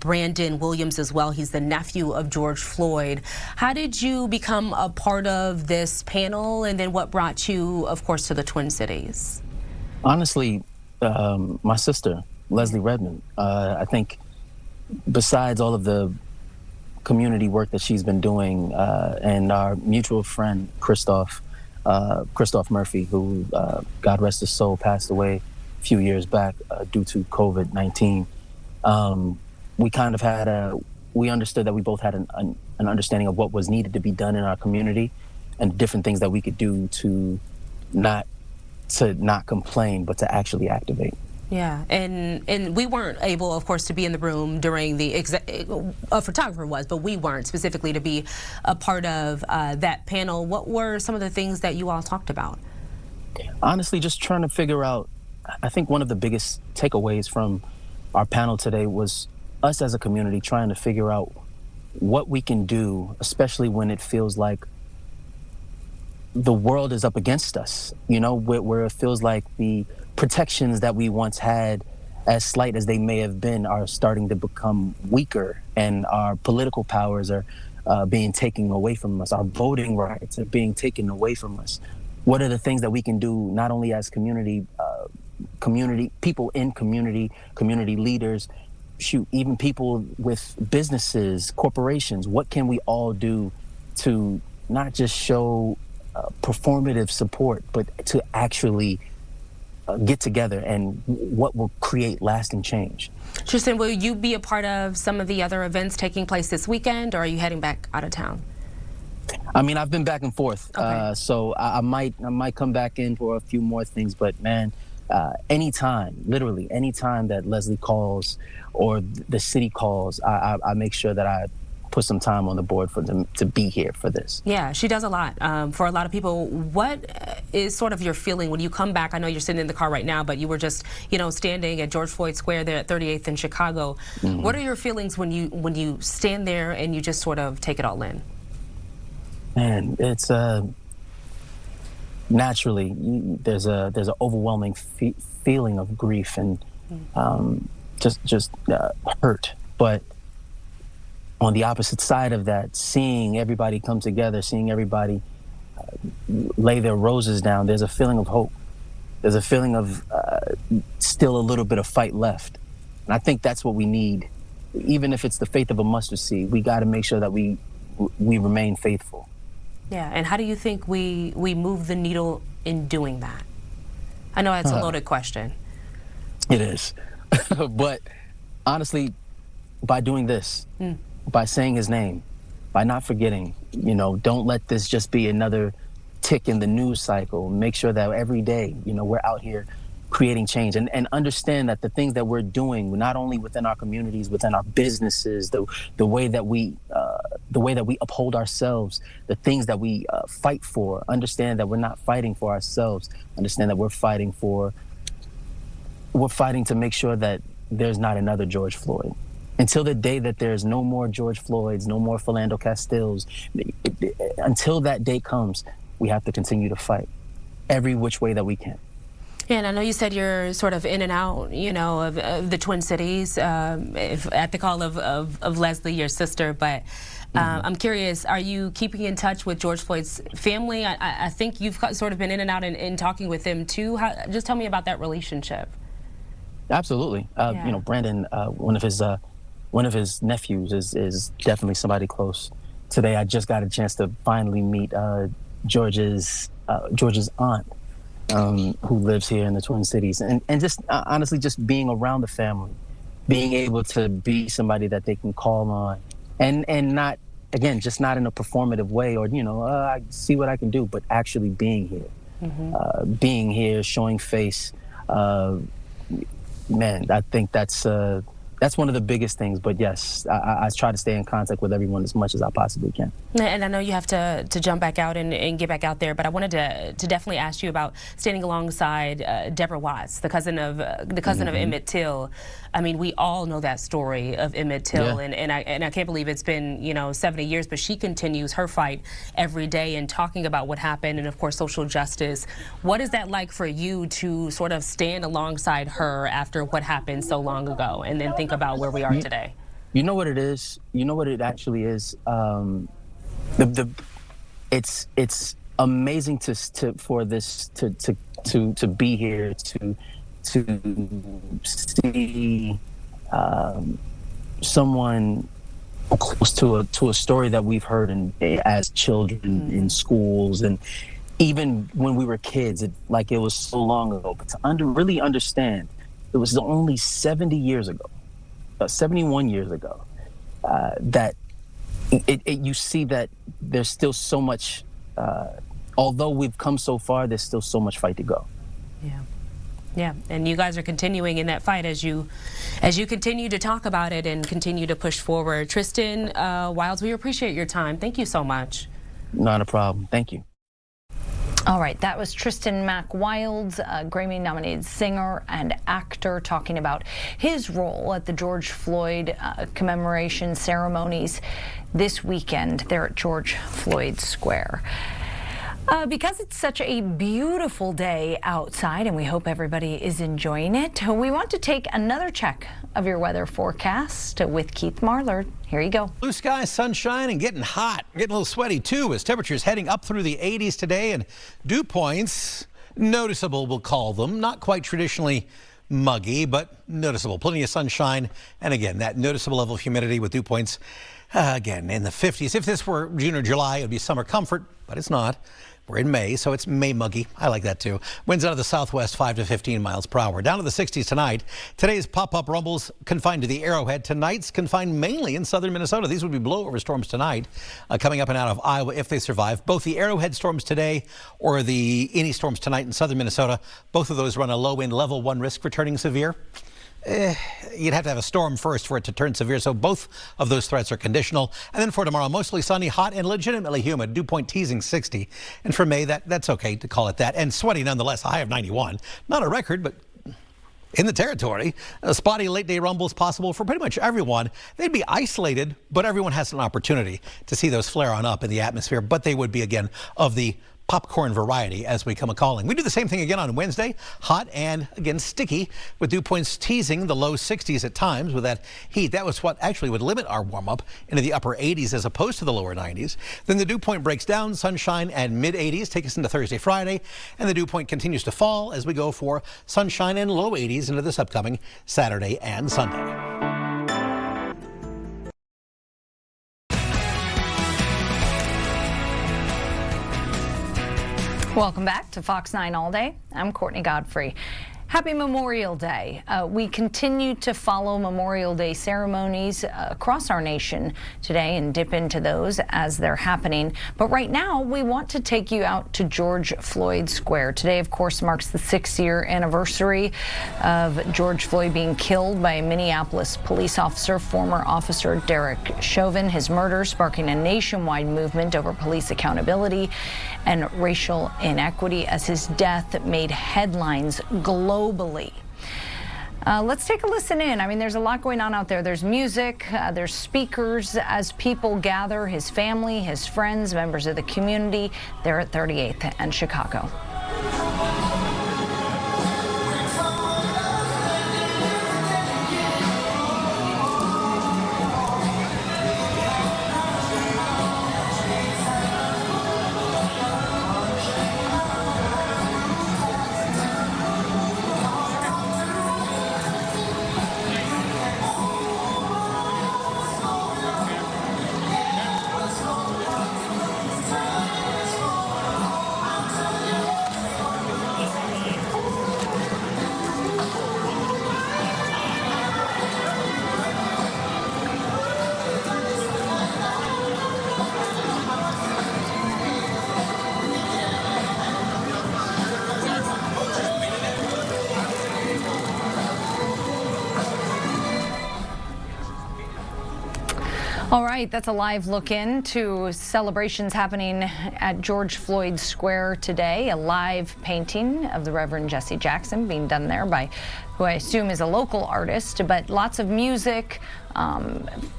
Speaker 14: Brandon Williams as well. He's the nephew of George Floyd. How did you become a part of this panel, and then what brought you, of course, to the Twin Cities?
Speaker 15: Honestly, my sister, Leslie Redmond, I think besides all of the community work that she's been doing, and our mutual friend, Christoph Murphy, who, God rest his soul, passed away a few years back due to COVID-19. We kind of had we understood that we both had an understanding of what was needed to be done in our community and different things that we could do to not complain, but to actually activate.
Speaker 14: Yeah, and we weren't able, of course, to be in the room during a photographer was, but we weren't specifically to be a part of that panel. What were some of the things that you all talked about?
Speaker 15: Honestly, just trying to figure out, I think one of the biggest takeaways from our panel today was us as a community trying to figure out what we can do, especially when it feels like the world is up against us, where it feels like the protections that we once had, as slight as they may have been, are starting to become weaker, and our political powers are being taken away from us. Our voting rights are being taken away from us. What are the things that we can do, not only as community people in community leaders, even people with businesses, corporations? What can we all do to not just show performative support, but to actually get together, and what will create lasting change?
Speaker 14: Tristan, will you be a part of some of the other events taking place this weekend, or are you heading back out of town?
Speaker 15: I mean, I've been back and forth,
Speaker 14: okay.
Speaker 15: So I might come back in for a few more things. But man, literally anytime that Leslie calls or the city calls, I make sure that I put some time on the board for them to be here for this.
Speaker 14: Yeah, she does a lot for a lot of people. What is sort of your feeling when you come back? I know you're sitting in the car right now, but you were just, standing at George Floyd Square there at 38th in Chicago. Mm-hmm. What are your feelings when you stand there and you just sort of take it all in?
Speaker 15: Man, it's naturally there's an overwhelming feeling of grief and just hurt, but on the opposite side of that, seeing everybody come together, seeing everybody lay their roses down, there's a feeling of hope. There's a feeling of still a little bit of fight left. And I think that's what we need. Even if it's the faith of a mustard seed, we got to make sure that we remain faithful.
Speaker 14: Yeah, and how do you think we move the needle in doing that? I know that's a loaded question.
Speaker 15: It is. But honestly, by doing this, by saying his name, by not forgetting, don't let this just be another tick in the news cycle. Make sure that every day, we're out here creating change, and understand that the things that we're doing, not only within our communities, within our businesses, the way that we uphold ourselves, the things that we fight for, understand that we're not fighting for ourselves. Understand that we're fighting to make sure that there's not another George Floyd. Until the day that there's no more George Floyds, no more Philando Castiles, until that day comes, we have to continue to fight every which way that we can.
Speaker 14: Yeah, and I know you said you're sort of in and out, of the Twin Cities, at the call of Leslie, your sister, but I'm curious, are you keeping in touch with George Floyd's family? I think you've sort of been in and out and talking with them too. Just tell me about that relationship.
Speaker 15: Absolutely. Brandon, one of his one of his nephews is definitely somebody close. Today, I just got a chance to finally meet George's aunt, who lives here in the Twin Cities, and just honestly, just being around the family, being able to be somebody that they can call on, and not, again, just not in a performative way or I see what I can do, but actually being here, being here, showing face. Man, I think that's one of the biggest things. But yes, I try to stay in contact with everyone as much as I possibly can.
Speaker 14: And I know you have to jump back out and get back out there, but I wanted to definitely ask you about standing alongside Deborah Watts, the cousin of Emmett Till. I mean, we all know that story of Emmett Till,
Speaker 15: Yeah.
Speaker 14: and I can't believe it's been 70 years, but she continues her fight every day and talking about what happened and of course social justice. What is that like for you to sort of stand alongside her after what happened so long ago, and then think about where we are today?
Speaker 15: You know what it is? You know what it actually is? It's amazing for this to be here, to see someone close to a story that we've heard as children in schools, and even when we were kids, it was so long ago. But to really understand, it was only 71 years ago, that you see that there's still so much. Although we've come so far, there's still so much fight to go.
Speaker 14: Yeah, and you guys are continuing in that fight as you continue to talk about it and continue to push forward. Tristan Wilds, we appreciate your time. Thank you so much.
Speaker 15: Not a problem. Thank you.
Speaker 2: All right, that was Tristan Mac Wilds, a Grammy-nominated singer and actor, talking about his role at the George Floyd commemoration ceremonies this weekend there at George Floyd Square. Because it's such a beautiful day outside, and we hope everybody is enjoying it, we want to take another check of your weather forecast with Keith Marler. Here you go.
Speaker 5: Blue skies, sunshine, and getting hot. Getting a little sweaty, too, as temperatures heading up through the 80s today, and dew points, noticeable, we'll call them. Not quite traditionally muggy, but noticeable. Plenty of sunshine, and again, that noticeable level of humidity with dew points, again, in the 50s. If this were June or July, it would be summer comfort, but it's not. We're in May, so it's May muggy. I like that too. Winds out of the southwest, 5 to 15 miles per hour. Down to the 60s tonight. Today's pop-up rumbles confined to the Arrowhead. Tonight's confined mainly in southern Minnesota. These would be blowover storms tonight, coming up and out of Iowa if they survive. Both the Arrowhead storms today or the any storms tonight in southern Minnesota, both of those run a low wind level 1 risk for turning severe. You'd have to have a storm first for it to turn severe, so both of those threats are conditional. And then for tomorrow, mostly sunny, hot, and legitimately humid. Dew point teasing 60. And for May, that's okay to call it that. And sweaty nonetheless, a high of 91. Not a record, but in the territory. Spotty late-day rumbles possible for pretty much everyone. They'd be isolated, but everyone has an opportunity to see those flare on up in the atmosphere. But they would be, again, of the popcorn variety as we come a-calling. We do the same thing again on Wednesday. Hot and, again, sticky, with dew points teasing the low 60s at times with that heat. That was what actually would limit our warm-up into the upper 80s as opposed to the lower 90s. Then the dew point breaks down, sunshine and mid-80s take us into Thursday, Friday, and the dew point continues to fall as we go for sunshine and low 80s into this upcoming Saturday and Sunday.
Speaker 2: Welcome back to Fox 9 All Day. I'm Courtney Godfrey. Happy Memorial Day. We continue to follow Memorial Day ceremonies across our nation today and dip into those as they're happening. But right now, we want to take you out to George Floyd Square. Today, of course, marks the 6-year anniversary of George Floyd being killed by a Minneapolis police officer, former officer Derek Chauvin. His murder sparking a nationwide movement over police accountability and racial inequity as his death made headlines globally. Let's take a listen in. I mean, there's a lot going on out there. There's music, there's speakers as people gather, his family, his friends, members of the community. They're at 38th and Chicago. All right, that's a live look into celebrations happening at George Floyd Square today. A live painting of the Reverend Jesse Jackson being done there by who I assume is a local artist, but lots of music,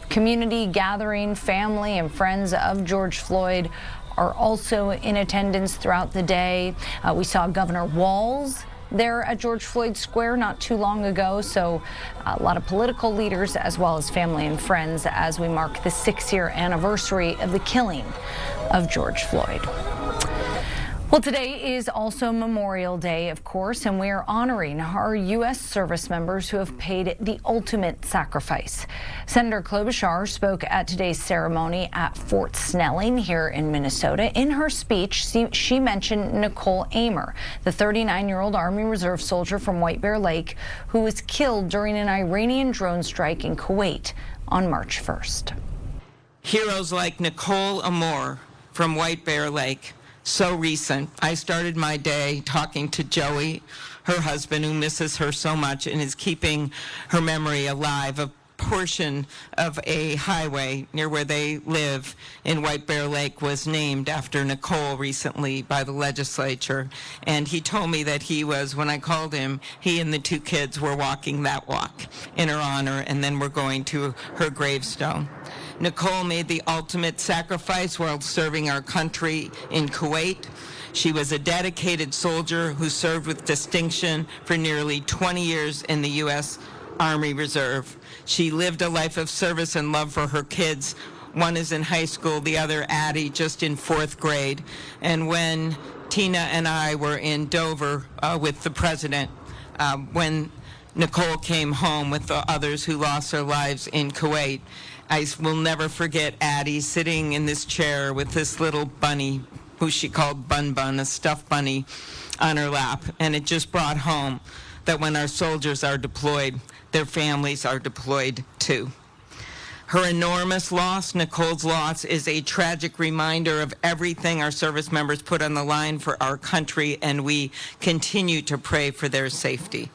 Speaker 2: community gathering, family and friends of George Floyd are also in attendance throughout the day. We saw Governor Walz there at George Floyd Square not too long ago, so a lot of political leaders as well as family and friends as we mark the 6-year anniversary of the killing of George Floyd. Well, today is also Memorial Day, of course, and we are honoring our U.S. service members who have paid the ultimate sacrifice. Senator Klobuchar spoke at today's ceremony at Fort Snelling here in Minnesota. In her speech, she mentioned Nicole Amer, the 39-year-old Army Reserve soldier from White Bear Lake who was killed during an Iranian drone strike in Kuwait on March 1st.
Speaker 16: Heroes like Nicole Amer from White Bear Lake. So recent. I started my day talking to Joey, her husband, who misses her so much and is keeping her memory alive. A portion of a highway near where they live in White Bear Lake was named after Nicole recently by the legislature. And he told me that he was, when I called him, he and the 2 kids were walking that walk in her honor, and then we're going to her gravestone. Nicole made the ultimate sacrifice while serving our country in Kuwait. She was a dedicated soldier who served with distinction for nearly 20 years in the U.S. Army Reserve. She lived a life of service and love for her kids. One is in high school, the other, Addie, just in 4th grade. And when Tina and I were in Dover with the president, when Nicole came home with the others who lost their lives in Kuwait, I will never forget Addie sitting in this chair with this little bunny, who she called Bun Bun, a stuffed bunny, on her lap. And it just brought home that when our soldiers are deployed, their families are deployed too. Her enormous loss, Nicole's loss, is a tragic reminder of everything our service members put on the line for our country, and we continue to pray for their safety.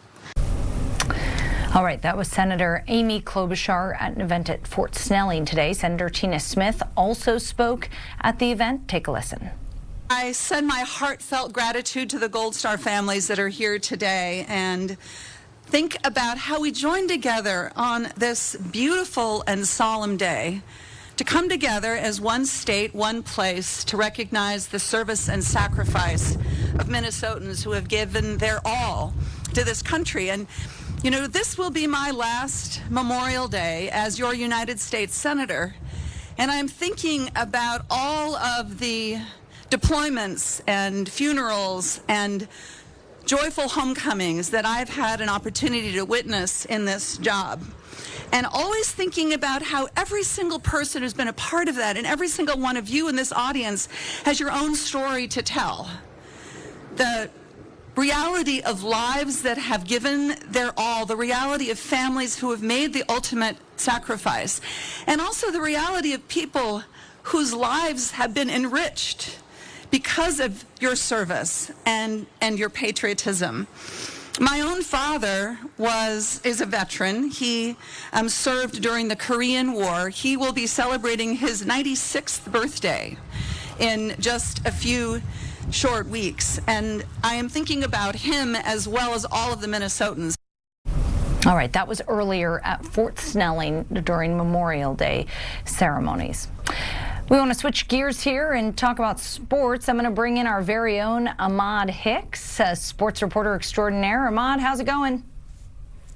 Speaker 2: All right, that was Senator Amy Klobuchar at an event at Fort Snelling today. Senator Tina Smith also spoke at the event. Take a listen.
Speaker 17: I send my heartfelt gratitude to the Gold Star families that are here today, and think about how we join together on this beautiful and solemn day to come together as one state, one place, to recognize the service and sacrifice of Minnesotans who have given their all to this country. And you know, this will be my last Memorial Day as your United States Senator, and I'm thinking about all of the deployments and funerals and joyful homecomings that I've had an opportunity to witness in this job. And always thinking about how every single person who's been a part of that, and every single one of you in this audience, has your own story to tell. The reality of lives that have given their all, the reality of families who have made the ultimate sacrifice, and also the reality of people whose lives have been enriched because of your service and your patriotism. My own father is a veteran. He served during the Korean War. He will be celebrating his 96th birthday in just a few short weeks, and I am thinking about him as well as all of the Minnesotans.
Speaker 2: All right, that was earlier at Fort Snelling during Memorial Day ceremonies. We want to switch gears here and talk about sports. I'm going to bring in our very own Ahmad Hicks, sports reporter extraordinaire. Ahmad, how's it going?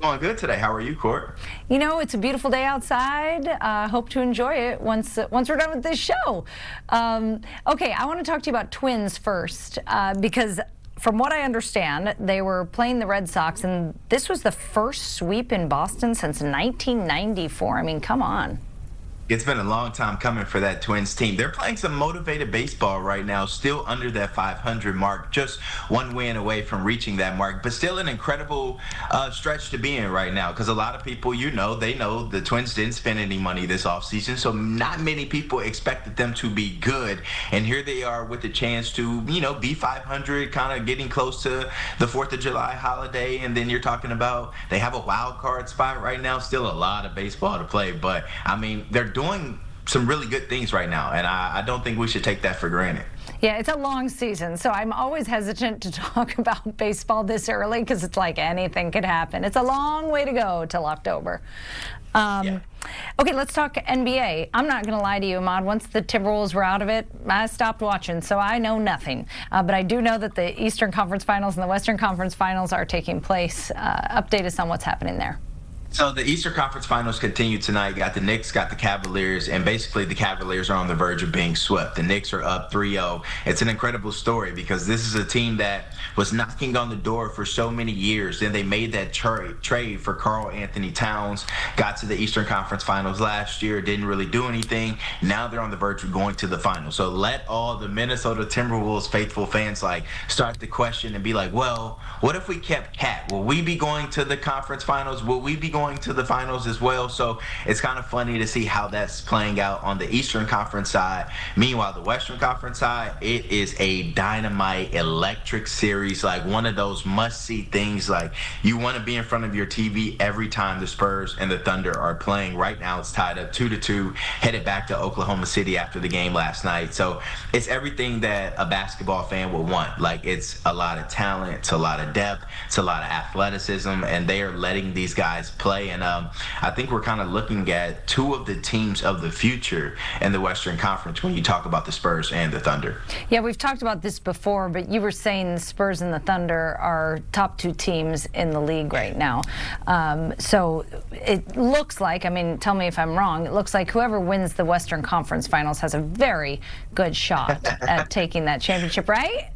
Speaker 18: Going good today. How are you, Court?
Speaker 2: You know, it's a beautiful day outside. Hope to enjoy it once we're done with this show. Okay, I want to talk to you about Twins first, because from what I understand, they were playing the Red Sox, and this was the first sweep in Boston since 1994. I mean, come on.
Speaker 18: It's been a long time coming for that Twins team. They're playing some motivated baseball right now, still under that 500 mark, just one win away from reaching that mark, but still an incredible stretch to be in right now, because a lot of people, they know the Twins didn't spend any money this offseason, so not many people expected them to be good, and here they are with a chance to, be 500, kind of getting close to the 4th of July holiday, and then you're talking about they have a wild card spot right now, still a lot of baseball to play, but, I mean, they're doing some really good things right now, and I don't think we should take that for granted.
Speaker 2: Yeah, it's a long season, so I'm always hesitant to talk about baseball this early because it's like anything could happen. It's a long way to go till October. Okay, let's talk NBA. I'm not going to lie to you, Ahmad. Once the Timberwolves were out of it, I stopped watching, so I know nothing. But I do know that the Eastern Conference Finals and the Western Conference Finals are taking place. Update us on what's happening there.
Speaker 18: So the Eastern Conference Finals continue tonight. Got the Knicks, got the Cavaliers, and basically the Cavaliers are on the verge of being swept. The Knicks are up 3-0. It's an incredible story because this is a team that was knocking on the door for so many years. Then they made that trade for Karl Anthony Towns, got to the Eastern Conference Finals last year, didn't really do anything. Now they're on the verge of going to the finals. So let all the Minnesota Timberwolves faithful fans start to question and be like, well, what if we kept Cat? Will we be going to the conference finals? Will we be going to the finals as well? So it's kind of funny to see how that's playing out on the Eastern Conference side. Meanwhile, the Western Conference side, it is a dynamite, electric series, like one of those must-see things. Like you want to be in front of your TV every time the Spurs and the Thunder are playing. Right now, it's tied up 2-2, headed back to Oklahoma City after the game last night. So it's everything that a basketball fan would want. Like it's a lot of talent, it's a lot of depth, it's a lot of athleticism, and they are letting these guys play. And I think we're kind of looking at two of the teams of the future in the Western Conference when you talk about the Spurs and the Thunder.
Speaker 2: Yeah, we've talked about this before, but you were saying the Spurs and the Thunder are top two teams in the league right now. So it looks like, I mean, tell me if I'm wrong, it looks like whoever wins the Western Conference Finals has a very good shot at taking that championship, right?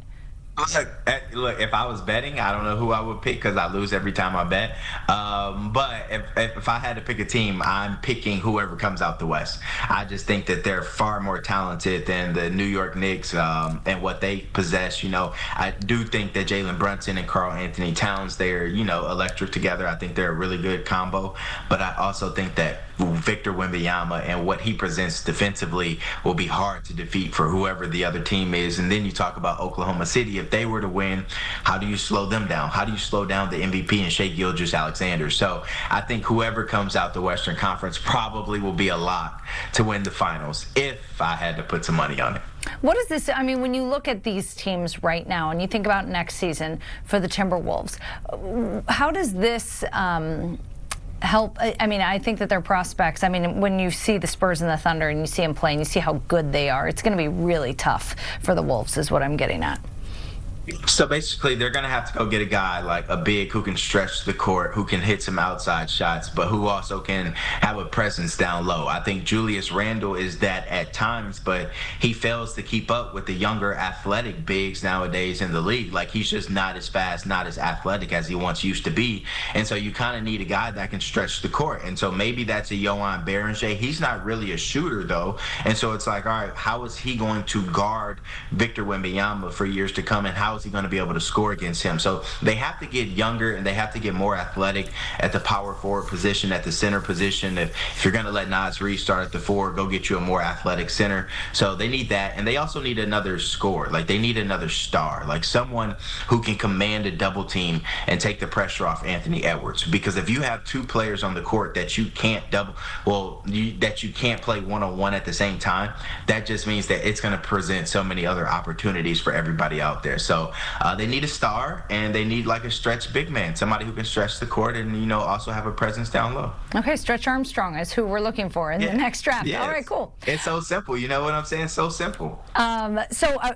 Speaker 18: Look, if I was betting, I don't know who I would pick because I lose every time I bet. But if I had to pick a team, I'm picking whoever comes out the West. I just think that they're far more talented than the New York Knicks and what they possess. You know, I do think that Jalen Brunson and Karl Anthony Towns, they're, electric together. I think they're a really good combo. But I also think that Victor Wembanyama and what he presents defensively will be hard to defeat for whoever the other team is. And then you talk about Oklahoma City. If they were to win, how do you slow them down? How do you slow down the MVP and Shai Gilgeous-Alexander? So I think whoever comes out the Western Conference probably will be a lock to win the finals if I had to put some money on it.
Speaker 2: What is this? I mean, when you look at these teams right now and you think about next season for the Timberwolves, how does this help? I mean, I think that their prospects, I mean, when you see the Spurs and the Thunder and you see them play and you see how good they are, it's going to be really tough for the Wolves is what I'm getting at.
Speaker 18: So basically, they're going to have to go get a guy like a big who can stretch the court, who can hit some outside shots, but who also can have a presence down low. I think Julius Randle is that at times, but he fails to keep up with the younger athletic bigs nowadays in the league. Like he's just not as fast, not as athletic as he once used to be. And so you kind of need a guy that can stretch the court. And so maybe that's a Johan Berenger. He's not really a shooter though. And so it's like, all right, how is he going to guard Victor Wembanyama for years to come? And how is he going to be able to score against him? So they have to get younger and they have to get more athletic at the power forward position, at the center position. If you're going to let Naz Reid start at the 4, go get you a more athletic center. So they need that, and they also need another scorer. Like they need another star, like someone who can command a double team and take the pressure off Anthony Edwards. Because if you have two players on the court that you can't that you can't play one-on-one at the same time, that just means that it's going to present so many other opportunities for everybody out there. So they need a star, and they need like a stretch big man, somebody who can stretch the court and, also have a presence down low.
Speaker 2: Okay, Stretch Armstrong is who we're looking for in the next draft.
Speaker 18: Yes.
Speaker 2: All right, cool.
Speaker 18: It's so simple. You know what I'm saying? So simple.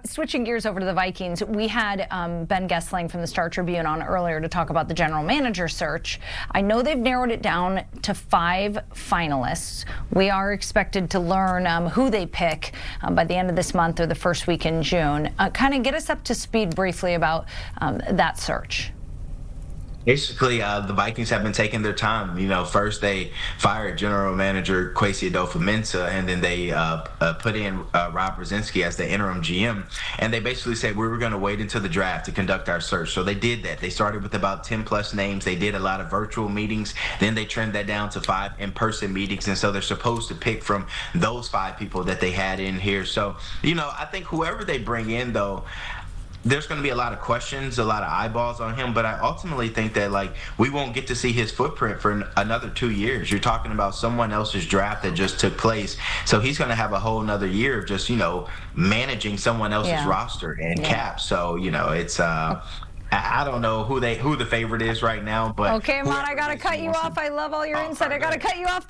Speaker 2: Switching gears over to the Vikings, we had Ben Gessling from the Star Tribune on earlier to talk about the general manager search. I know they've narrowed it down to 5 finalists. We are expected to learn who they pick by the end of this month or the first week in June. Kind of get us up to speed briefly about that search.
Speaker 18: Basically, the Vikings have been taking their time. First they fired General Manager Kwesi Adolfo-Mensah, and then they put in Rob Brzezinski as the interim GM. And they basically said, we were going to wait until the draft to conduct our search. So they did that. They started with about 10-plus names. They did a lot of virtual meetings. Then they trimmed that down to 5 in-person meetings. And so they're supposed to pick from those 5 people that they had in here. So, I think whoever they bring in, though, there's going to be a lot of questions, a lot of eyeballs on him, but I ultimately think that like we won't get to see his footprint for another 2 years. You're talking about someone else's draft that just took place, so he's going to have a whole nother year of just managing someone else's roster and cap. So it's I don't know who the favorite is right now, but
Speaker 2: okay, Ahmad, I gotta cut you off. I love all your insight. I gotta cut you off.